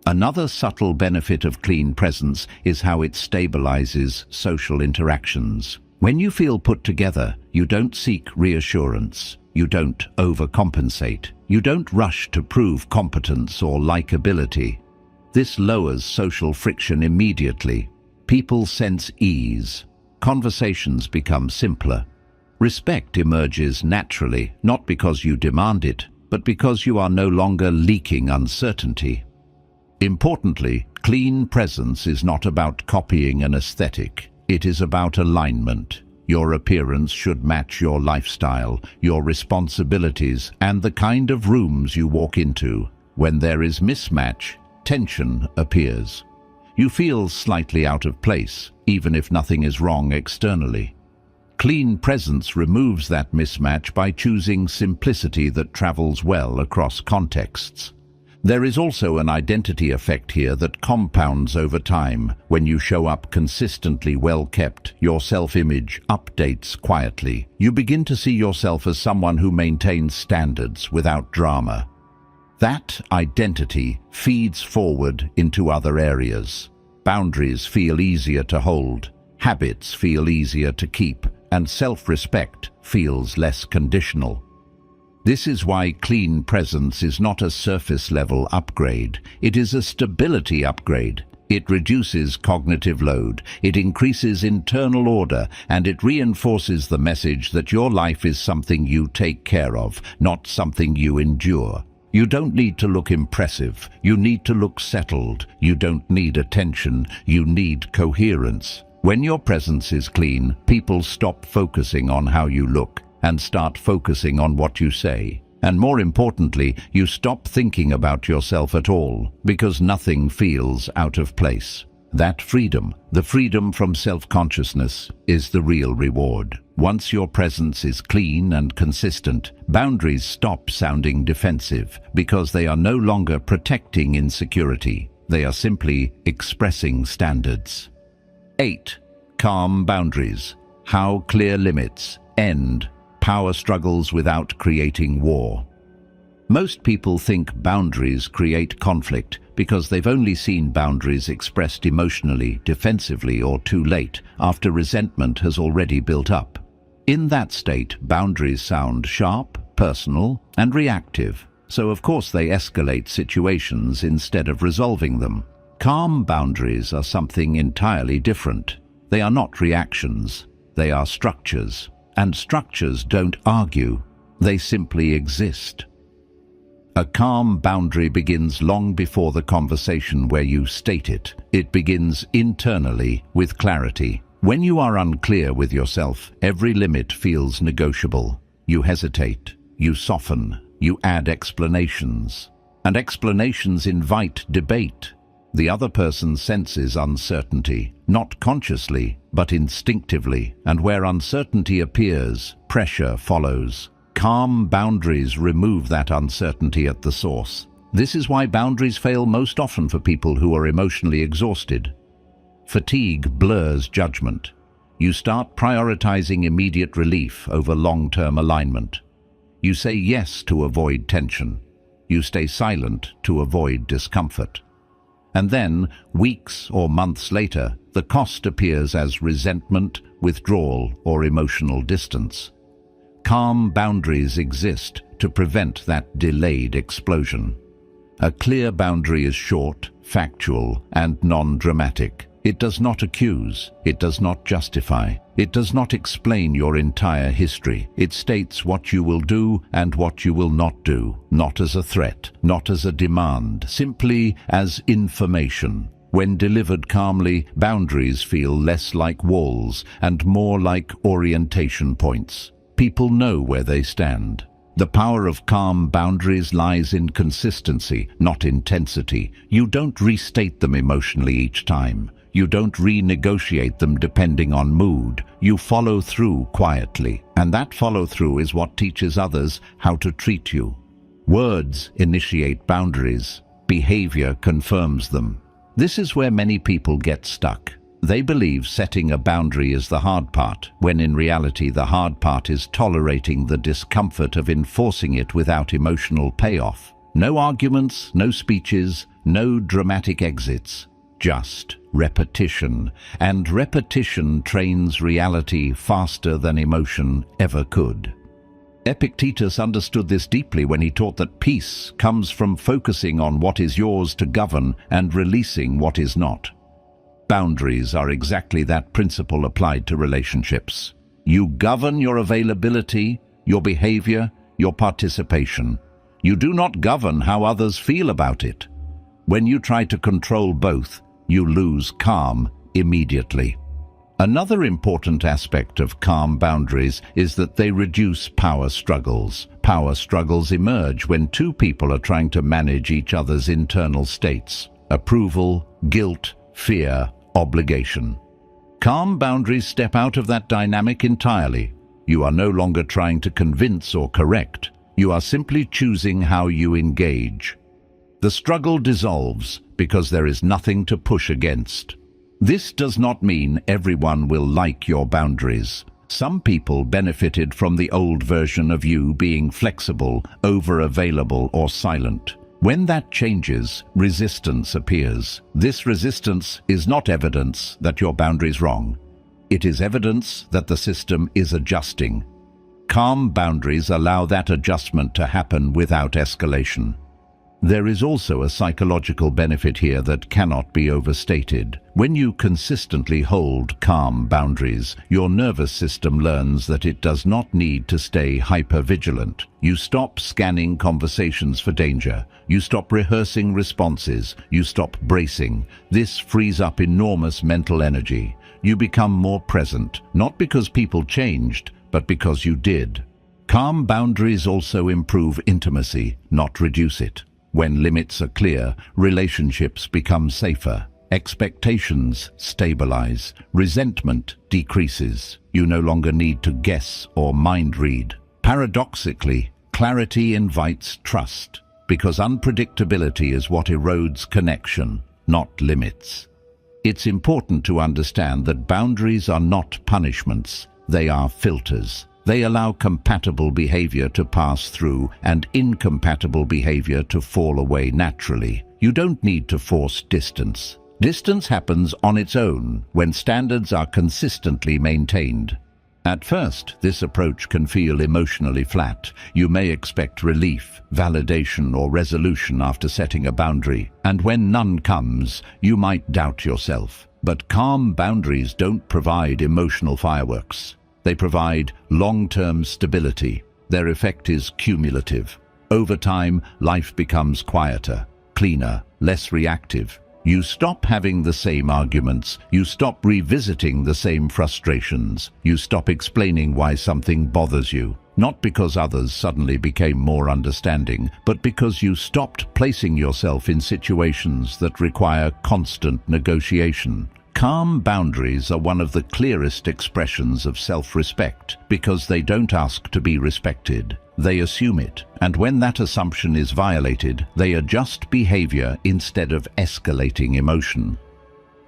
Another subtle benefit of clean presence is how it stabilizes social interactions. When you feel put together, you don't seek reassurance. You don't overcompensate. You don't rush to prove competence or likability. This lowers social friction immediately. People sense ease. Conversations become simpler. Respect emerges naturally, not because you demand it, but because you are no longer leaking uncertainty. Importantly, clean presence is not about copying an aesthetic. It is about alignment. Your appearance should match your lifestyle, your responsibilities, and the kind of rooms you walk into. When there is mismatch, tension appears. You feel slightly out of place, even if nothing is wrong externally. Clean presence removes that mismatch by choosing simplicity that travels well across contexts. There is also an identity effect here that compounds over time. When you show up consistently well-kept, your self-image updates quietly. You begin to see yourself as someone who maintains standards without drama. That identity feeds forward into other areas. Boundaries feel easier to hold, habits feel easier to keep, and self-respect feels less conditional. This is why clean presence is not a surface-level upgrade. It is a stability upgrade. It reduces cognitive load, it increases internal order, and it reinforces the message that your life is something you take care of, not something you endure. You don't need to look impressive. You need to look settled. You don't need attention. You need coherence. When your presence is clean, people stop focusing on how you look and start focusing on what you say. And more importantly, you stop thinking about yourself at all, because nothing feels out of place. That freedom, the freedom from self-consciousness, is the real reward. Once your presence is clean and consistent, boundaries stop sounding defensive, because they are no longer protecting insecurity. They are simply expressing standards. 8. Calm boundaries. How clear limits end power struggles without creating war. Most people think boundaries create conflict because they've only seen boundaries expressed emotionally, defensively, or too late, after resentment has already built up. In that state, boundaries sound sharp, personal, and reactive, so of course they escalate situations instead of resolving them. Calm boundaries are something entirely different. They are not reactions, they are structures. And structures don't argue, they simply exist. A calm boundary begins long before the conversation where you state it. It begins internally with clarity. When you are unclear with yourself, every limit feels negotiable. You hesitate, you soften, you add explanations. And explanations invite debate. The other person senses uncertainty, not consciously, but instinctively. And where uncertainty appears, pressure follows. Calm boundaries remove that uncertainty at the source. This is why boundaries fail most often for people who are emotionally exhausted. Fatigue blurs judgment. You start prioritizing immediate relief over long-term alignment. You say yes to avoid tension. You stay silent to avoid discomfort. And then, weeks or months later, the cost appears as resentment, withdrawal, or emotional distance. Calm boundaries exist to prevent that delayed explosion. A clear boundary is short, factual, and non-dramatic. It does not accuse, it does not justify, it does not explain your entire history. It states what you will do and what you will not do, not as a threat, not as a demand, simply as information. When delivered calmly, boundaries feel less like walls and more like orientation points. People know where they stand. The power of calm boundaries lies in consistency, not intensity. You don't restate them emotionally each time. You don't renegotiate them depending on mood. You follow through quietly. And that follow-through is what teaches others how to treat you. Words initiate boundaries. Behavior confirms them. This is where many people get stuck. They believe setting a boundary is the hard part, when in reality the hard part is tolerating the discomfort of enforcing it without emotional payoff. No arguments, no speeches, no dramatic exits. Just repetition. And repetition trains reality faster than emotion ever could. Epictetus understood this deeply when he taught that peace comes from focusing on what is yours to govern and releasing what is not. Boundaries are exactly that principle applied to relationships. You govern your availability, your behavior, your participation. You do not govern how others feel about it. When you try to control both, you lose calm immediately. Another important aspect of calm boundaries is that they reduce power struggles. Power struggles emerge when two people are trying to manage each other's internal states: approval, guilt, fear, obligation. Calm boundaries step out of that dynamic entirely. You are no longer trying to convince or correct. You are simply choosing how you engage. The struggle dissolves because there is nothing to push against. This does not mean everyone will like your boundaries. Some people benefited from the old version of you being flexible, over-available, or silent. When that changes, resistance appears. This resistance is not evidence that your boundary is wrong. It is evidence that the system is adjusting. Calm boundaries allow that adjustment to happen without escalation. There is also a psychological benefit here that cannot be overstated. When you consistently hold calm boundaries, your nervous system learns that it does not need to stay hypervigilant. You stop scanning conversations for danger. You stop rehearsing responses. You stop bracing. This frees up enormous mental energy. You become more present, not because people changed, but because you did. Calm boundaries also improve intimacy, not reduce it. When limits are clear, relationships become safer. Expectations stabilize. Resentment decreases. You no longer need to guess or mind read. Paradoxically, clarity invites trust, because unpredictability is what erodes connection, not limits. It's important to understand that boundaries are not punishments. They are filters. They allow compatible behavior to pass through and incompatible behavior to fall away naturally. You don't need to force distance. Distance happens on its own when standards are consistently maintained. At first, this approach can feel emotionally flat. You may expect relief, validation, or resolution after setting a boundary, and when none comes, you might doubt yourself. But calm boundaries don't provide emotional fireworks. They provide long-term stability. Their effect is cumulative. Over time, life becomes quieter, cleaner, less reactive. You stop having the same arguments, you stop revisiting the same frustrations, you stop explaining why something bothers you. Not because others suddenly became more understanding, but because you stopped placing yourself in situations that require constant negotiation. Calm boundaries are one of the clearest expressions of self-respect because they don't ask to be respected. They assume it, and when that assumption is violated, they adjust behavior instead of escalating emotion.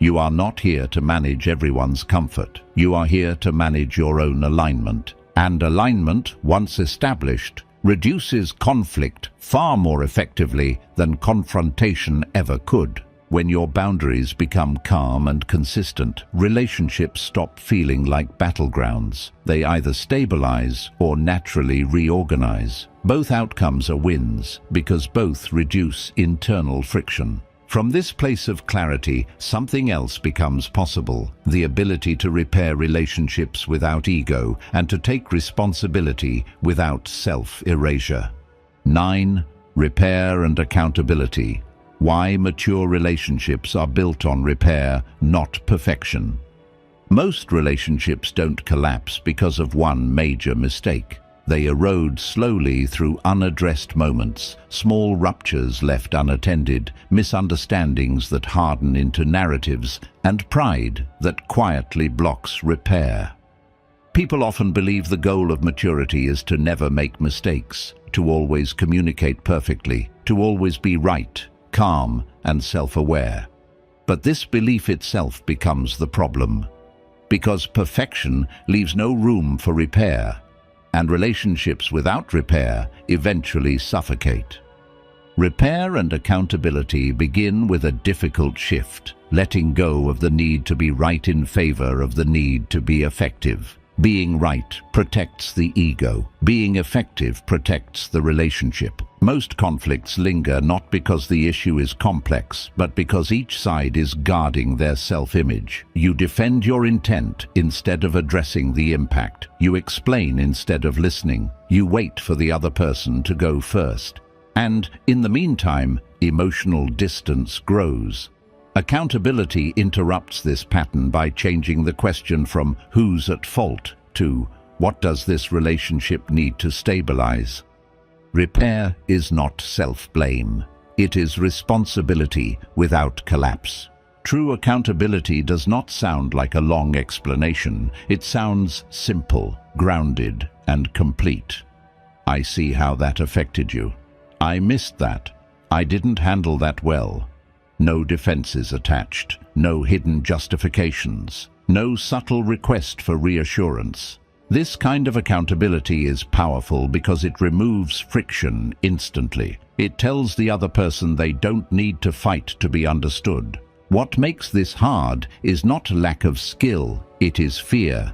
You are not here to manage everyone's comfort. You are here to manage your own alignment. And alignment, once established, reduces conflict far more effectively than confrontation ever could. When your boundaries become calm and consistent, relationships stop feeling like battlegrounds. They either stabilize or naturally reorganize. Both outcomes are wins because both reduce internal friction. From this place of clarity, something else becomes possible: the ability to repair relationships without ego and to take responsibility without self-erasure. 9. Repair and accountability. Why mature relationships are built on repair, not perfection. Most relationships don't collapse because of one major mistake. They erode slowly through unaddressed moments, small ruptures left unattended, misunderstandings that harden into narratives, and pride that quietly blocks repair. People often believe the goal of maturity is to never make mistakes, to always communicate perfectly, to always be right, calm, and self-aware. But this belief itself becomes the problem, because perfection leaves no room for repair, and relationships without repair eventually suffocate. Repair and accountability begin with a difficult shift, letting go of the need to be right in favor of the need to be effective. Being right protects the ego. Being effective protects the relationship. Most conflicts linger not because the issue is complex, but because each side is guarding their self-image. You defend your intent instead of addressing the impact. You explain instead of listening. You wait for the other person to go first. And, in the meantime, emotional distance grows. Accountability interrupts this pattern by changing the question from "who's at fault" to "what does this relationship need to stabilize?" Repair is not self-blame. It is responsibility without collapse. True accountability does not sound like a long explanation. It sounds simple, grounded, and complete. I see how that affected you. I missed that. I didn't handle that well. No defenses attached, no hidden justifications, no subtle request for reassurance. This kind of accountability is powerful because it removes friction instantly. It tells the other person they don't need to fight to be understood. What makes this hard is not lack of skill, it is fear.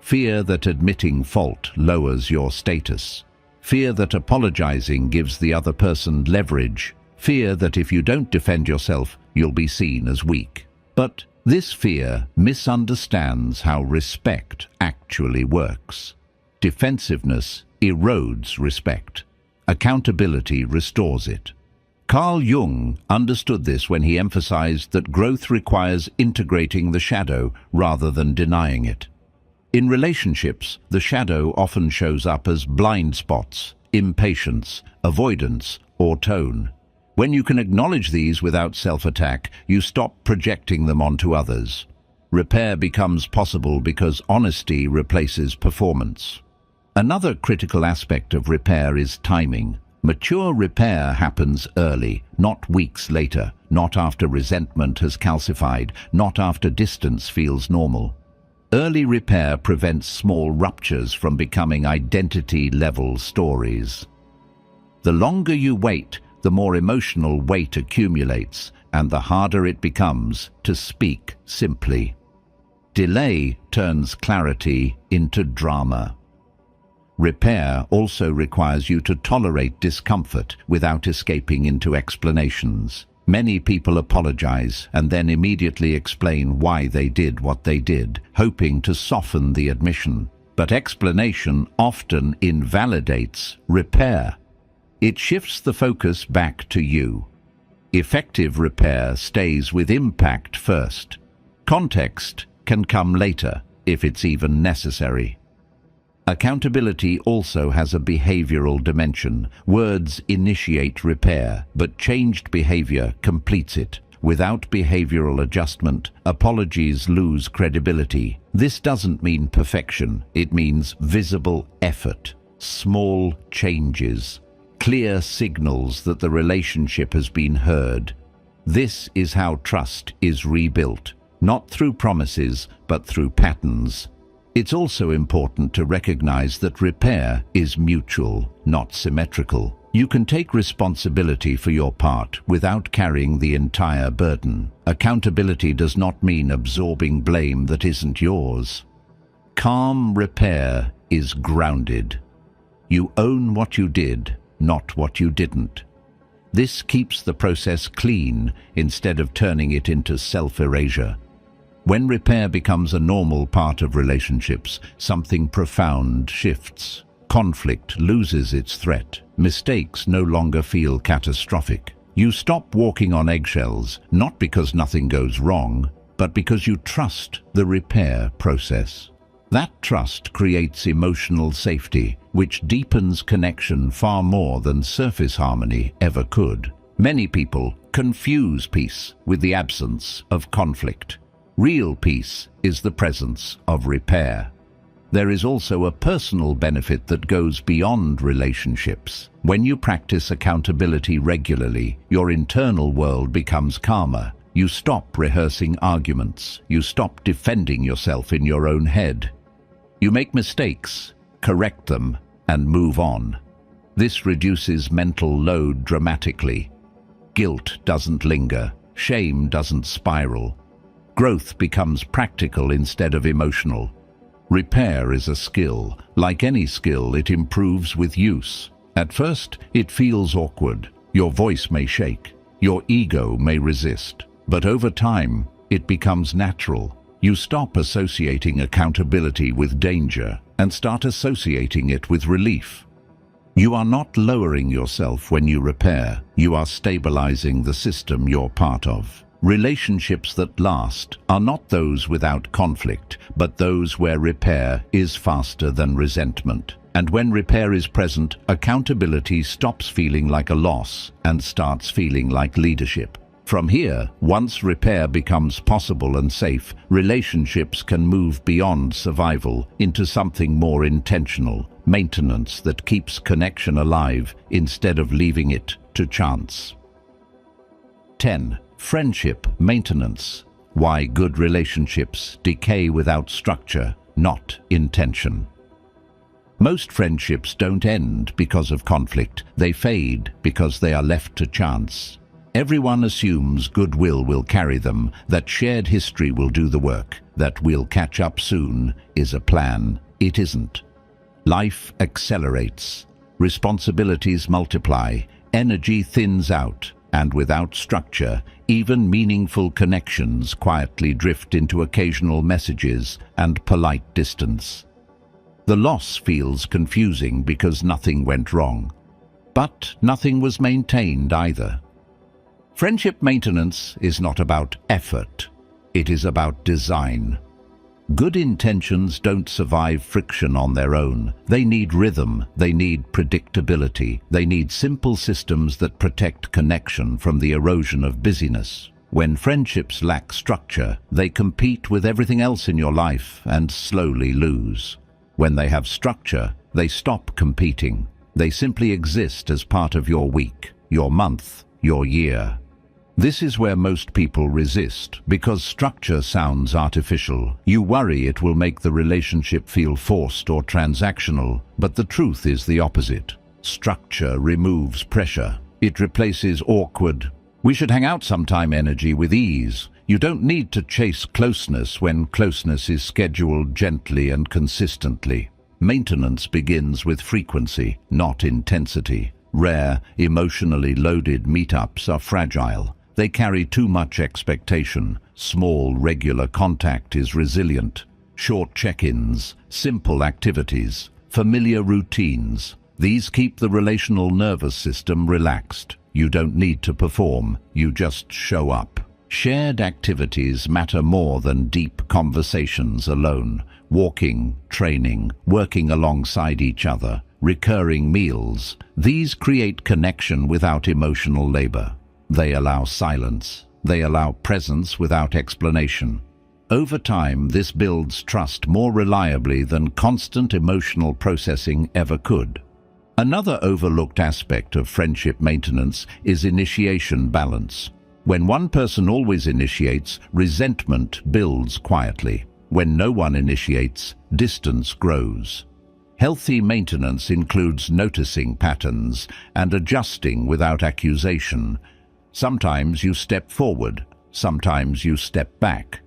Fear that admitting fault lowers your status. Fear that apologizing gives the other person leverage. Fear that if you don't defend yourself, you'll be seen as weak. But this fear misunderstands how respect actually works. Defensiveness erodes respect. Accountability restores it. Carl Jung understood this when he emphasized that growth requires integrating the shadow rather than denying it. In relationships, the shadow often shows up as blind spots, impatience, avoidance, or tone. When you can acknowledge these without self-attack, you stop projecting them onto others. Repair becomes possible because honesty replaces performance. Another critical aspect of repair is timing. Mature repair happens early, not weeks later, not after resentment has calcified, not after distance feels normal. Early repair prevents small ruptures from becoming identity-level stories. The longer you wait, the more emotional weight accumulates, and the harder it becomes to speak simply. Delay turns clarity into drama. Repair also requires you to tolerate discomfort without escaping into explanations. Many people apologize and then immediately explain why they did what they did, hoping to soften the admission. But explanation often invalidates repair. It shifts the focus back to you. Effective repair stays with impact first. Context can come later, if it's even necessary. Accountability also has a behavioral dimension. Words initiate repair, but changed behavior completes it. Without behavioral adjustment, apologies lose credibility. This doesn't mean perfection. It means visible effort, small changes, clear signals that the relationship has been heard. This is how trust is rebuilt, not through promises, but through patterns. It's also important to recognize that repair is mutual, not symmetrical. You can take responsibility for your part without carrying the entire burden. Accountability does not mean absorbing blame that isn't yours. Calm repair is grounded. You own what you did, not what you didn't. This keeps the process clean instead of turning it into self-erasure. When repair becomes a normal part of relationships, something profound shifts. Conflict loses its threat. Mistakes no longer feel catastrophic. You stop walking on eggshells, not because nothing goes wrong, but because you trust the repair process. That trust creates emotional safety, which deepens connection far more than surface harmony ever could. Many people confuse peace with the absence of conflict. Real peace is the presence of repair. There is also a personal benefit that goes beyond relationships. When you practice accountability regularly, your internal world becomes calmer. You stop rehearsing arguments. You stop defending yourself in your own head. You make mistakes, correct them, and move on. This reduces mental load dramatically. Guilt doesn't linger. Shame doesn't spiral. Growth becomes practical instead of emotional. Repair is a skill. Like any skill, it improves with use. At first, it feels awkward. Your voice may shake. Your ego may resist. But over time, it becomes natural. You stop associating accountability with danger and start associating it with relief. You are not lowering yourself when you repair. You are stabilizing the system you're part of. Relationships that last are not those without conflict, but those where repair is faster than resentment. And when repair is present, accountability stops feeling like a loss and starts feeling like leadership. From here, once repair becomes possible and safe, relationships can move beyond survival into something more intentional, maintenance that keeps connection alive instead of leaving it to chance. 10. Friendship maintenance. Why good relationships decay without structure, not intention. Most friendships don't end because of conflict. They fade because they are left to chance. Everyone assumes goodwill will carry them, that shared history will do the work, that we'll catch up soon is a plan. It isn't. Life accelerates. Responsibilities multiply. Energy thins out. And without structure, even meaningful connections quietly drift into occasional messages and polite distance. The loss feels confusing because nothing went wrong. But nothing was maintained either. Friendship maintenance is not about effort. It is about design. Good intentions don't survive friction on their own. They need rhythm, they need predictability, they need simple systems that protect connection from the erosion of busyness. When friendships lack structure, they compete with everything else in your life and slowly lose. When they have structure, they stop competing. They simply exist as part of your week, your month, your year. This is where most people resist, because structure sounds artificial. You worry it will make the relationship feel forced or transactional, but the truth is the opposite. Structure removes pressure. It replaces awkward, "we should hang out sometime" energy with ease. You don't need to chase closeness when closeness is scheduled gently and consistently. Maintenance begins with frequency, not intensity. Rare, emotionally loaded meetups are fragile. They carry too much expectation. Small, regular contact is resilient. Short check-ins, simple activities, familiar routines. These keep the relational nervous system relaxed. You don't need to perform, you just show up. Shared activities matter more than deep conversations alone. Walking, training, working alongside each other, recurring meals. These create connection without emotional labor. They allow silence. They allow presence without explanation. Over time, this builds trust more reliably than constant emotional processing ever could. Another overlooked aspect of friendship maintenance is initiation balance. When one person always initiates, resentment builds quietly. When no one initiates, distance grows. Healthy maintenance includes noticing patterns and adjusting without accusation. Sometimes you step forward, sometimes you step back.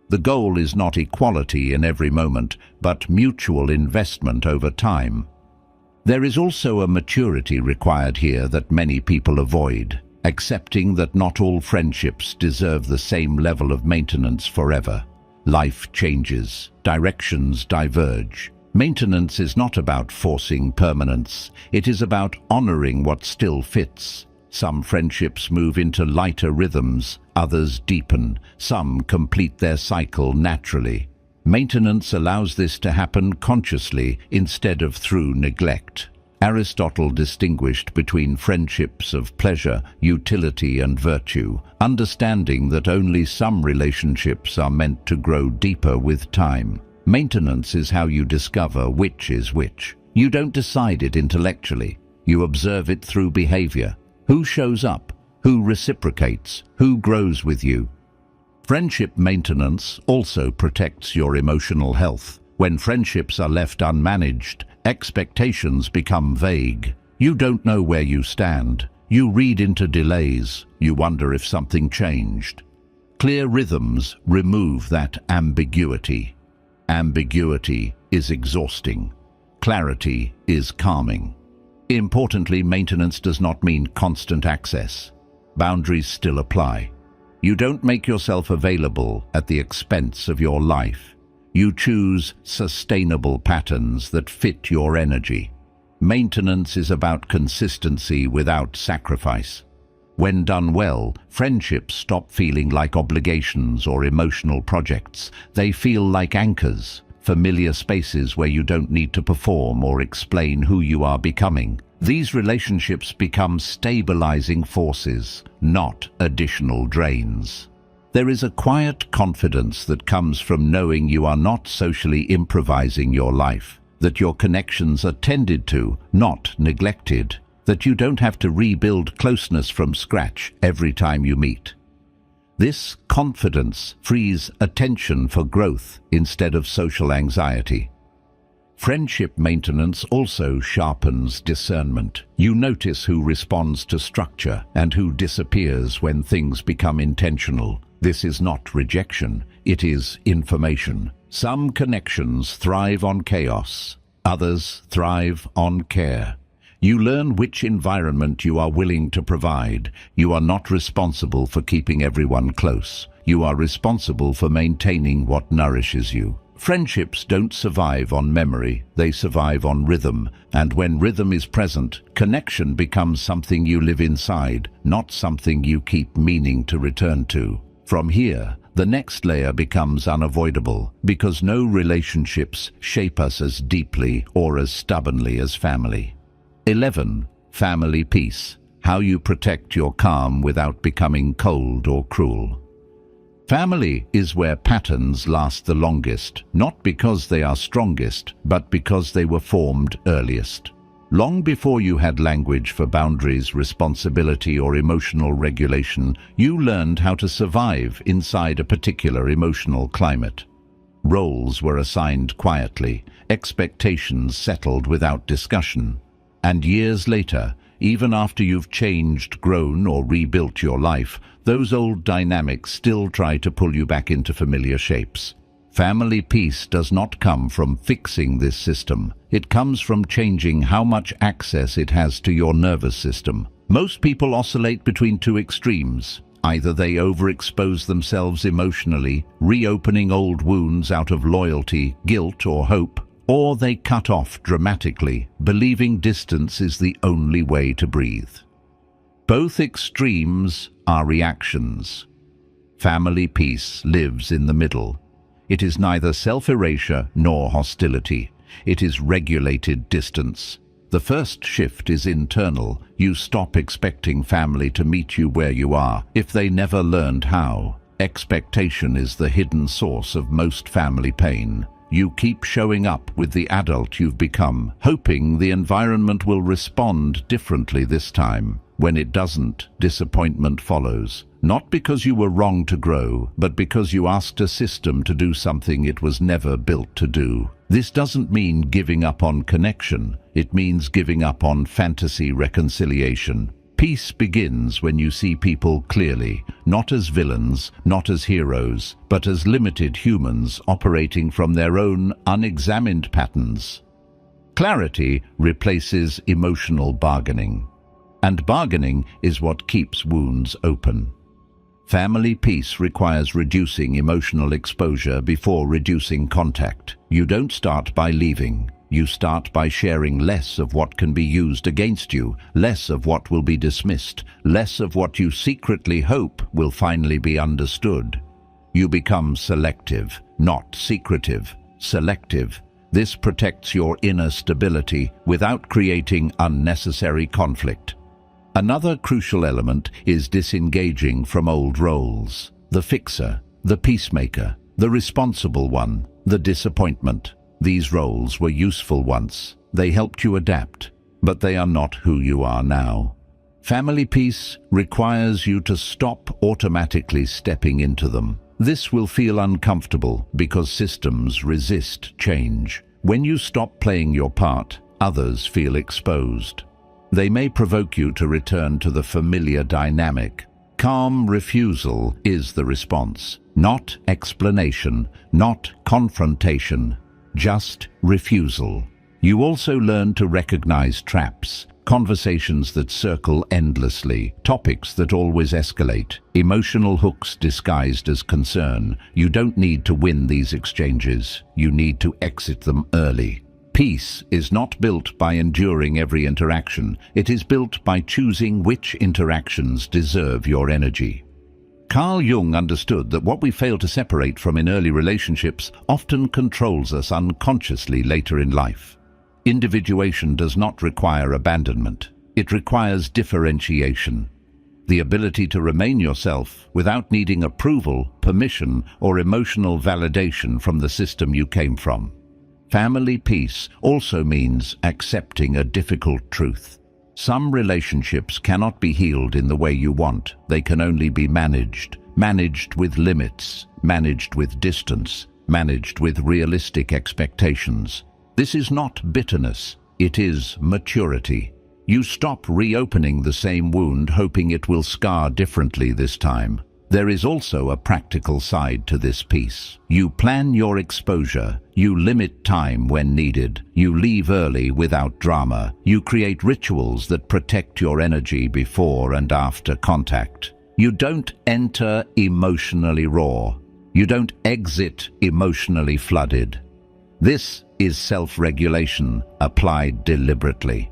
The goal is not equality in every moment, but mutual investment over time. There is also a maturity required here that many people avoid, accepting that not all friendships deserve the same level of maintenance forever. Life changes, directions diverge. Maintenance is not about forcing permanence, it is about honoring what still fits. Some friendships move into lighter rhythms, others deepen, some complete their cycle naturally. Maintenance allows this to happen consciously instead of through neglect. Aristotle distinguished between friendships of pleasure, utility, and virtue, understanding that only some relationships are meant to grow deeper with time. Maintenance is how you discover which is which. You don't decide it intellectually. You observe it through behavior. Who shows up? Who reciprocates? Who grows with you? Friendship maintenance also protects your emotional health. When friendships are left unmanaged, expectations become vague. You don't know where you stand. You read into delays. You wonder if something changed. Clear rhythms remove that ambiguity. Ambiguity is exhausting. Clarity is calming. Importantly, maintenance does not mean constant access. Boundaries still apply. You don't make yourself available at the expense of your life. You choose sustainable patterns that fit your energy. Maintenance is about consistency without sacrifice. When done well, friendships stop feeling like obligations or emotional projects. They feel like anchors, familiar spaces where you don't need to perform or explain who you are becoming. These relationships become stabilizing forces, not additional drains. There is a quiet confidence that comes from knowing you are not socially improvising your life, that your connections are tended to, not neglected, that you don't have to rebuild closeness from scratch every time you meet. This confidence frees attention for growth instead of social anxiety. Friendship maintenance also sharpens discernment. You notice who responds to structure and who disappears when things become intentional. This is not rejection, it is information. Some connections thrive on chaos, others thrive on care. You learn which environment you are willing to provide. You are not responsible for keeping everyone close. You are responsible for maintaining what nourishes you. Friendships don't survive on memory, they survive on rhythm. And when rhythm is present, connection becomes something you live inside, not something you keep meaning to return to. From here, the next layer becomes unavoidable, because no relationships shape us as deeply or as stubbornly as family. 11. Family peace. How you protect your calm without becoming cold or cruel. Family is where patterns last the longest, not because they are strongest, but because they were formed earliest. Long before you had language for boundaries, responsibility, or emotional regulation, you learned how to survive inside a particular emotional climate. Roles were assigned quietly, expectations settled without discussion. And years later, even after you've changed, grown, or rebuilt your life, those old dynamics still try to pull you back into familiar shapes. Family peace does not come from fixing this system. It comes from changing how much access it has to your nervous system. Most people oscillate between two extremes. Either they overexpose themselves emotionally, reopening old wounds out of loyalty, guilt, or hope, or they cut off dramatically, believing distance is the only way to breathe. Both extremes are reactions. Family peace lives in the middle. It is neither self-erasure nor hostility. It is regulated distance. The first shift is internal. You stop expecting family to meet you where you are, if they never learned how. Expectation is the hidden source of most family pain. You keep showing up with the adult you've become, hoping the environment will respond differently this time. When it doesn't, disappointment follows. Not because you were wrong to grow, but because you asked a system to do something it was never built to do. This doesn't mean giving up on connection. It means giving up on fantasy reconciliation. Peace begins when you see people clearly, not as villains, not as heroes, but as limited humans operating from their own unexamined patterns. Clarity replaces emotional bargaining. And bargaining is what keeps wounds open. Family peace requires reducing emotional exposure before reducing contact. You don't start by leaving. You start by sharing less of what can be used against you, less of what will be dismissed, less of what you secretly hope will finally be understood. You become selective, not secretive. Selective. This protects your inner stability without creating unnecessary conflict. Another crucial element is disengaging from old roles. The fixer, the peacemaker, the responsible one, the disappointment. These roles were useful once. They helped you adapt, but they are not who you are now. Family peace requires you to stop automatically stepping into them. This will feel uncomfortable because systems resist change. When you stop playing your part, others feel exposed. They may provoke you to return to the familiar dynamic. Calm refusal is the response, not explanation, not confrontation, just refusal. You also learn to recognize traps, conversations that circle endlessly, topics that always escalate, emotional hooks disguised as concern. You don't need to win these exchanges. You need to exit them early. Peace is not built by enduring every interaction. It is built by choosing which interactions deserve your energy. Carl Jung understood that what we fail to separate from in early relationships often controls us unconsciously later in life. Individuation does not require abandonment. It requires differentiation. The ability to remain yourself without needing approval, permission, or emotional validation from the system you came from. Family peace also means accepting a difficult truth. Some relationships cannot be healed in the way you want. They can only be managed. Managed with limits, managed with distance, managed with realistic expectations. This is not bitterness. It is maturity. You stop reopening the same wound hoping it will scar differently this time. There is also a practical side to this piece. You plan your exposure. You limit time when needed. You leave early without drama. You create rituals that protect your energy before and after contact. You don't enter emotionally raw. You don't exit emotionally flooded. This is self-regulation applied deliberately.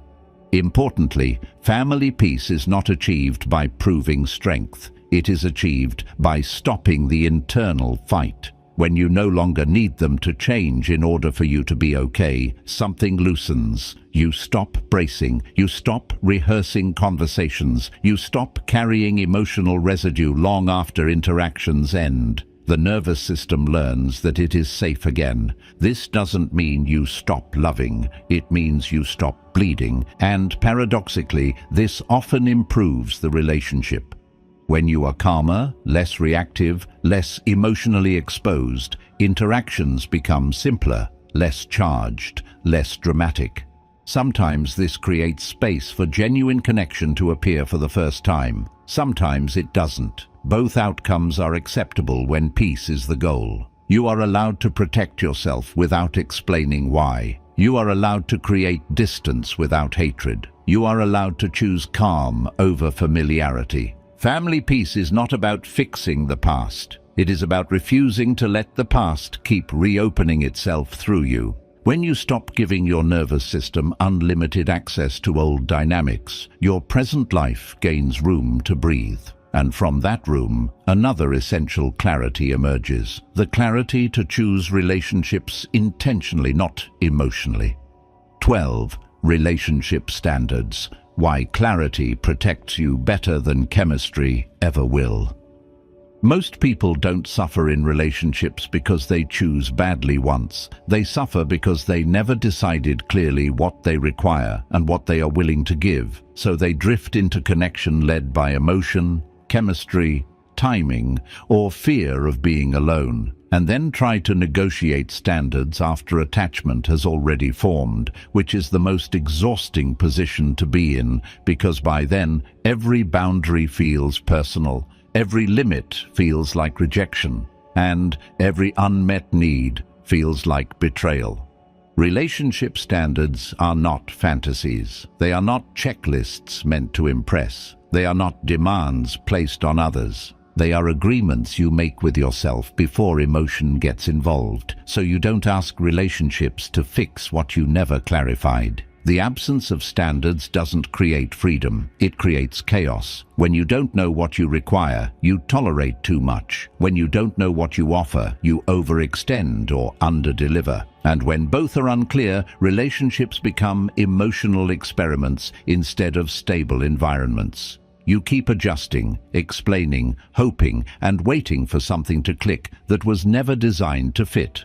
Importantly, family peace is not achieved by proving strength. It is achieved by stopping the internal fight. When you no longer need them to change in order for you to be okay, something loosens. You stop bracing. You stop rehearsing conversations. You stop carrying emotional residue long after interactions end. The nervous system learns that it is safe again. This doesn't mean you stop loving. It means you stop bleeding. And paradoxically, this often improves the relationship. When you are calmer, less reactive, less emotionally exposed, interactions become simpler, less charged, less dramatic. Sometimes this creates space for genuine connection to appear for the first time. Sometimes it doesn't. Both outcomes are acceptable when peace is the goal. You are allowed to protect yourself without explaining why. You are allowed to create distance without hatred. You are allowed to choose calm over familiarity. Family peace is not about fixing the past. It is about refusing to let the past keep reopening itself through you. When you stop giving your nervous system unlimited access to old dynamics, your present life gains room to breathe. And from that room, another essential clarity emerges. The clarity to choose relationships intentionally, not emotionally. 12. Relationship standards. Why clarity protects you better than chemistry ever will. Most people don't suffer in relationships because they choose badly once. They suffer because they never decided clearly what they require and what they are willing to give. So they drift into connection led by emotion, chemistry, timing, or fear of being alone, and then try to negotiate standards after attachment has already formed, which is the most exhausting position to be in, because by then every boundary feels personal. Every limit feels like rejection, and every unmet need feels like betrayal. Relationship standards are not fantasies. They are not checklists meant to impress. They are not demands placed on others. They are agreements you make with yourself before emotion gets involved, so you don't ask relationships to fix what you never clarified. The absence of standards doesn't create freedom, it creates chaos. When you don't know what you require, you tolerate too much. When you don't know what you offer, you overextend or underdeliver. And when both are unclear, relationships become emotional experiments instead of stable environments. You keep adjusting, explaining, hoping, and waiting for something to click that was never designed to fit.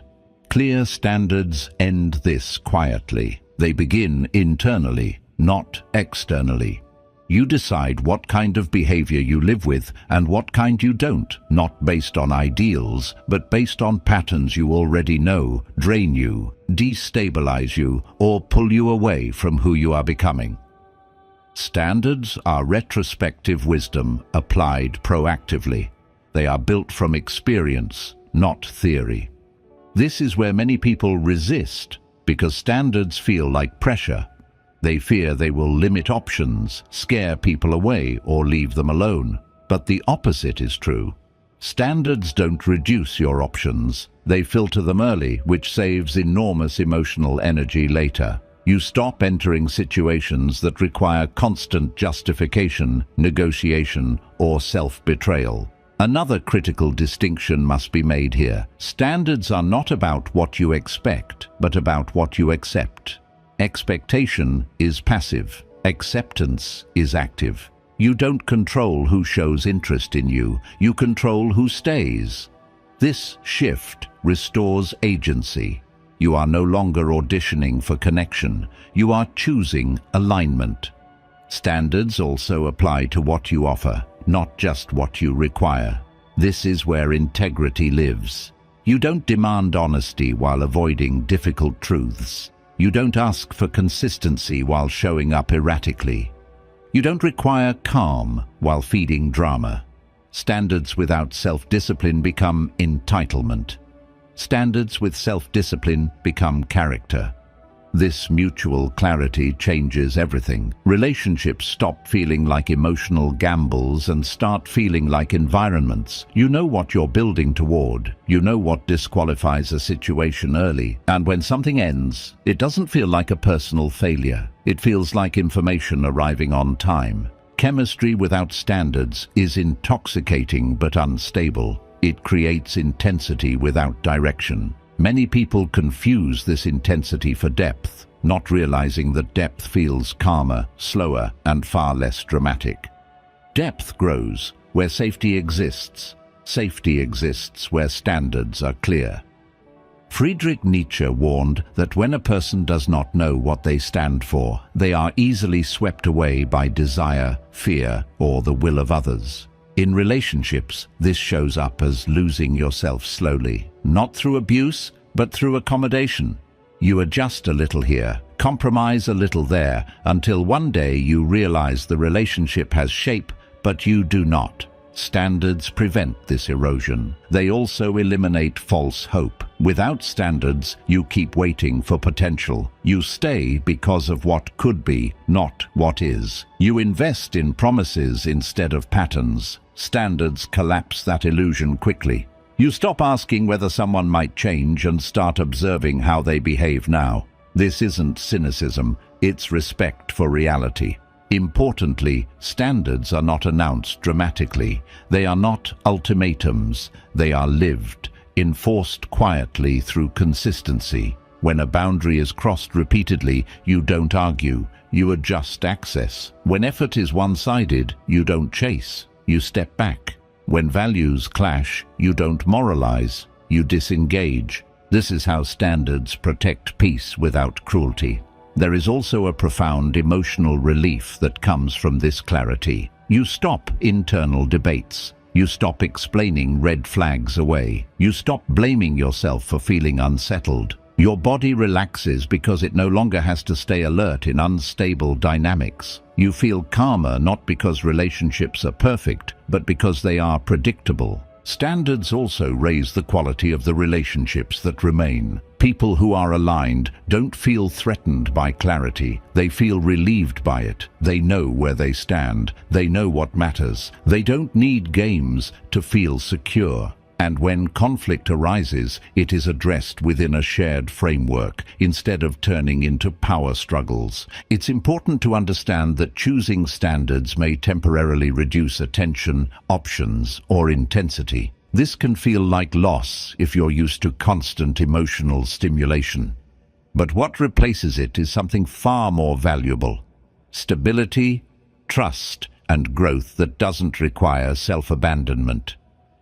Clear standards end this quietly. They begin internally, not externally. You decide what kind of behavior you live with and what kind you don't, not based on ideals, but based on patterns you already know, drain you, destabilize you, or pull you away from who you are becoming. Standards are retrospective wisdom applied proactively. They are built from experience, not theory. This is where many people resist, because standards feel like pressure. They fear they will limit options, scare people away, or leave them alone. But the opposite is true. Standards don't reduce your options. They filter them early, which saves enormous emotional energy later. You stop entering situations that require constant justification, negotiation, or self-betrayal. Another critical distinction must be made here. Standards are not about what you expect, but about what you accept. Expectation is passive. Acceptance is active. You don't control who shows interest in you. You control who stays. This shift restores agency. You are no longer auditioning for connection. You are choosing alignment. Standards also apply to what you offer, not just what you require. This is where integrity lives. You don't demand honesty while avoiding difficult truths. You don't ask for consistency while showing up erratically. You don't require calm while feeding drama. Standards without self-discipline become entitlement. Standards with self-discipline become character. This mutual clarity changes everything. Relationships stop feeling like emotional gambles and start feeling like environments. You know what you're building toward. You know what disqualifies a situation early. And when something ends, it doesn't feel like a personal failure. It feels like information arriving on time. Chemistry without standards is intoxicating but unstable. It creates intensity without direction. Many people confuse this intensity for depth, not realizing that depth feels calmer, slower, and far less dramatic. Depth grows where safety exists. Safety exists where standards are clear. Friedrich Nietzsche warned that when a person does not know what they stand for, they are easily swept away by desire, fear, or the will of others. In relationships, this shows up as losing yourself slowly, not through abuse, but through accommodation. You adjust a little here, compromise a little there, until one day you realize the relationship has shape, but you do not. Standards prevent this erosion. They also eliminate false hope. Without standards, you keep waiting for potential. You stay because of what could be, not what is. You invest in promises instead of patterns. Standards collapse that illusion quickly. You stop asking whether someone might change and start observing how they behave now. This isn't cynicism, it's respect for reality. Importantly, standards are not announced dramatically. They are not ultimatums. They are lived, enforced quietly through consistency. When a boundary is crossed repeatedly, you don't argue, you adjust access. When effort is one-sided, you don't chase, you step back. When values clash, you don't moralize, you disengage. This is how standards protect peace without cruelty. There is also a profound emotional relief that comes from this clarity. You stop internal debates. You stop explaining red flags away. You stop blaming yourself for feeling unsettled. Your body relaxes because it no longer has to stay alert in unstable dynamics. You feel calmer not because relationships are perfect, but because they are predictable. Standards also raise the quality of the relationships that remain. People who are aligned don't feel threatened by clarity. They feel relieved by it. They know where they stand. They know what matters. They don't need games to feel secure. And when conflict arises, it is addressed within a shared framework, instead of turning into power struggles. It's important to understand that choosing standards may temporarily reduce attention, options, or intensity. This can feel like loss if you're used to constant emotional stimulation. But what replaces it is something far more valuable: stability, trust, and growth that doesn't require self-abandonment.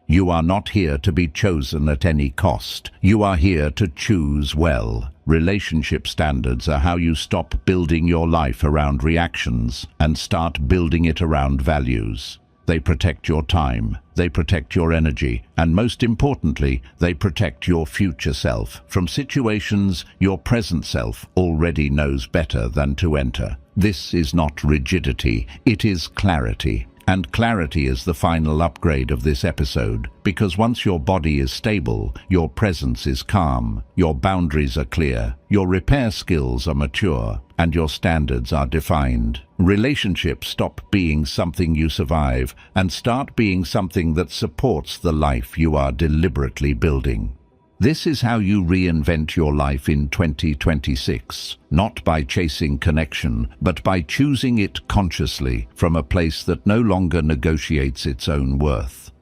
You are not here to be chosen at any cost. You are here to choose well. Relationship standards are how you stop building your life around reactions and start building it around values. They protect your time, they protect your energy, and most importantly, they protect your future self from situations your present self already knows better than to enter. This is not rigidity, it is clarity. And clarity is the final upgrade of this episode, because once your body is stable, your presence is calm, your boundaries are clear, your repair skills are mature, and your standards are defined. Relationships stop being something you survive and start being something that supports the life you are deliberately building. This is how you reinvent your life in 2026, not by chasing connection, but by choosing it consciously from a place that no longer negotiates its own worth.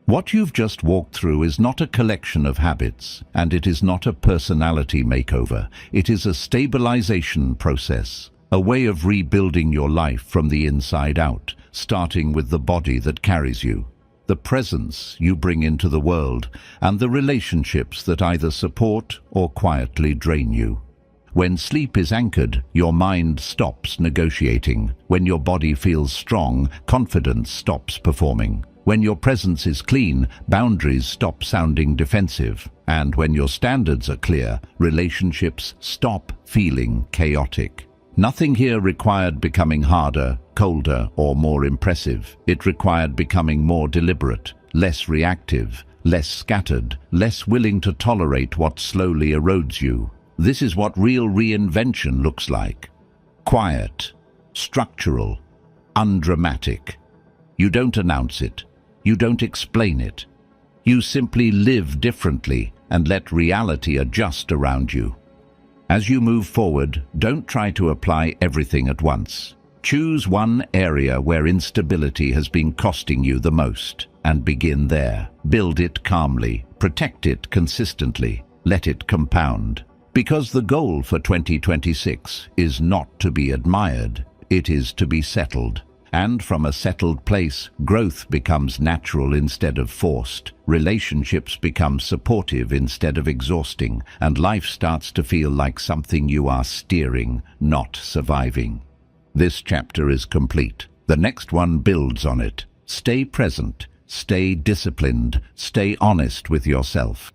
What you've just walked through is not a collection of habits, and it is not a personality makeover. It is a stabilization process, a way of rebuilding your life from the inside out, starting with the body that carries you, the presence you bring into the world, and the relationships that either support or quietly drain you. When sleep is anchored, your mind stops negotiating. When your body feels strong, confidence stops performing. When your presence is clean, boundaries stop sounding defensive. And when your standards are clear, relationships stop feeling chaotic. Nothing here required becoming harder, colder, or more impressive. It required becoming more deliberate, less reactive, less scattered, less willing to tolerate what slowly erodes you. This is what real reinvention looks like. Quiet, structural, undramatic. You don't announce it. You don't explain it. You simply live differently and let reality adjust around you. As you move forward, don't try to apply everything at once. Choose one area where instability has been costing you the most and begin there. Build it calmly, protect it consistently, let it compound. Because the goal for 2026 is not to be admired, it is to be settled. And from a settled place, growth becomes natural instead of forced. Relationships become supportive instead of exhausting, and life starts to feel like something you are steering, not surviving. This chapter is complete. The next one builds on it. Stay present, stay disciplined, stay honest with yourself.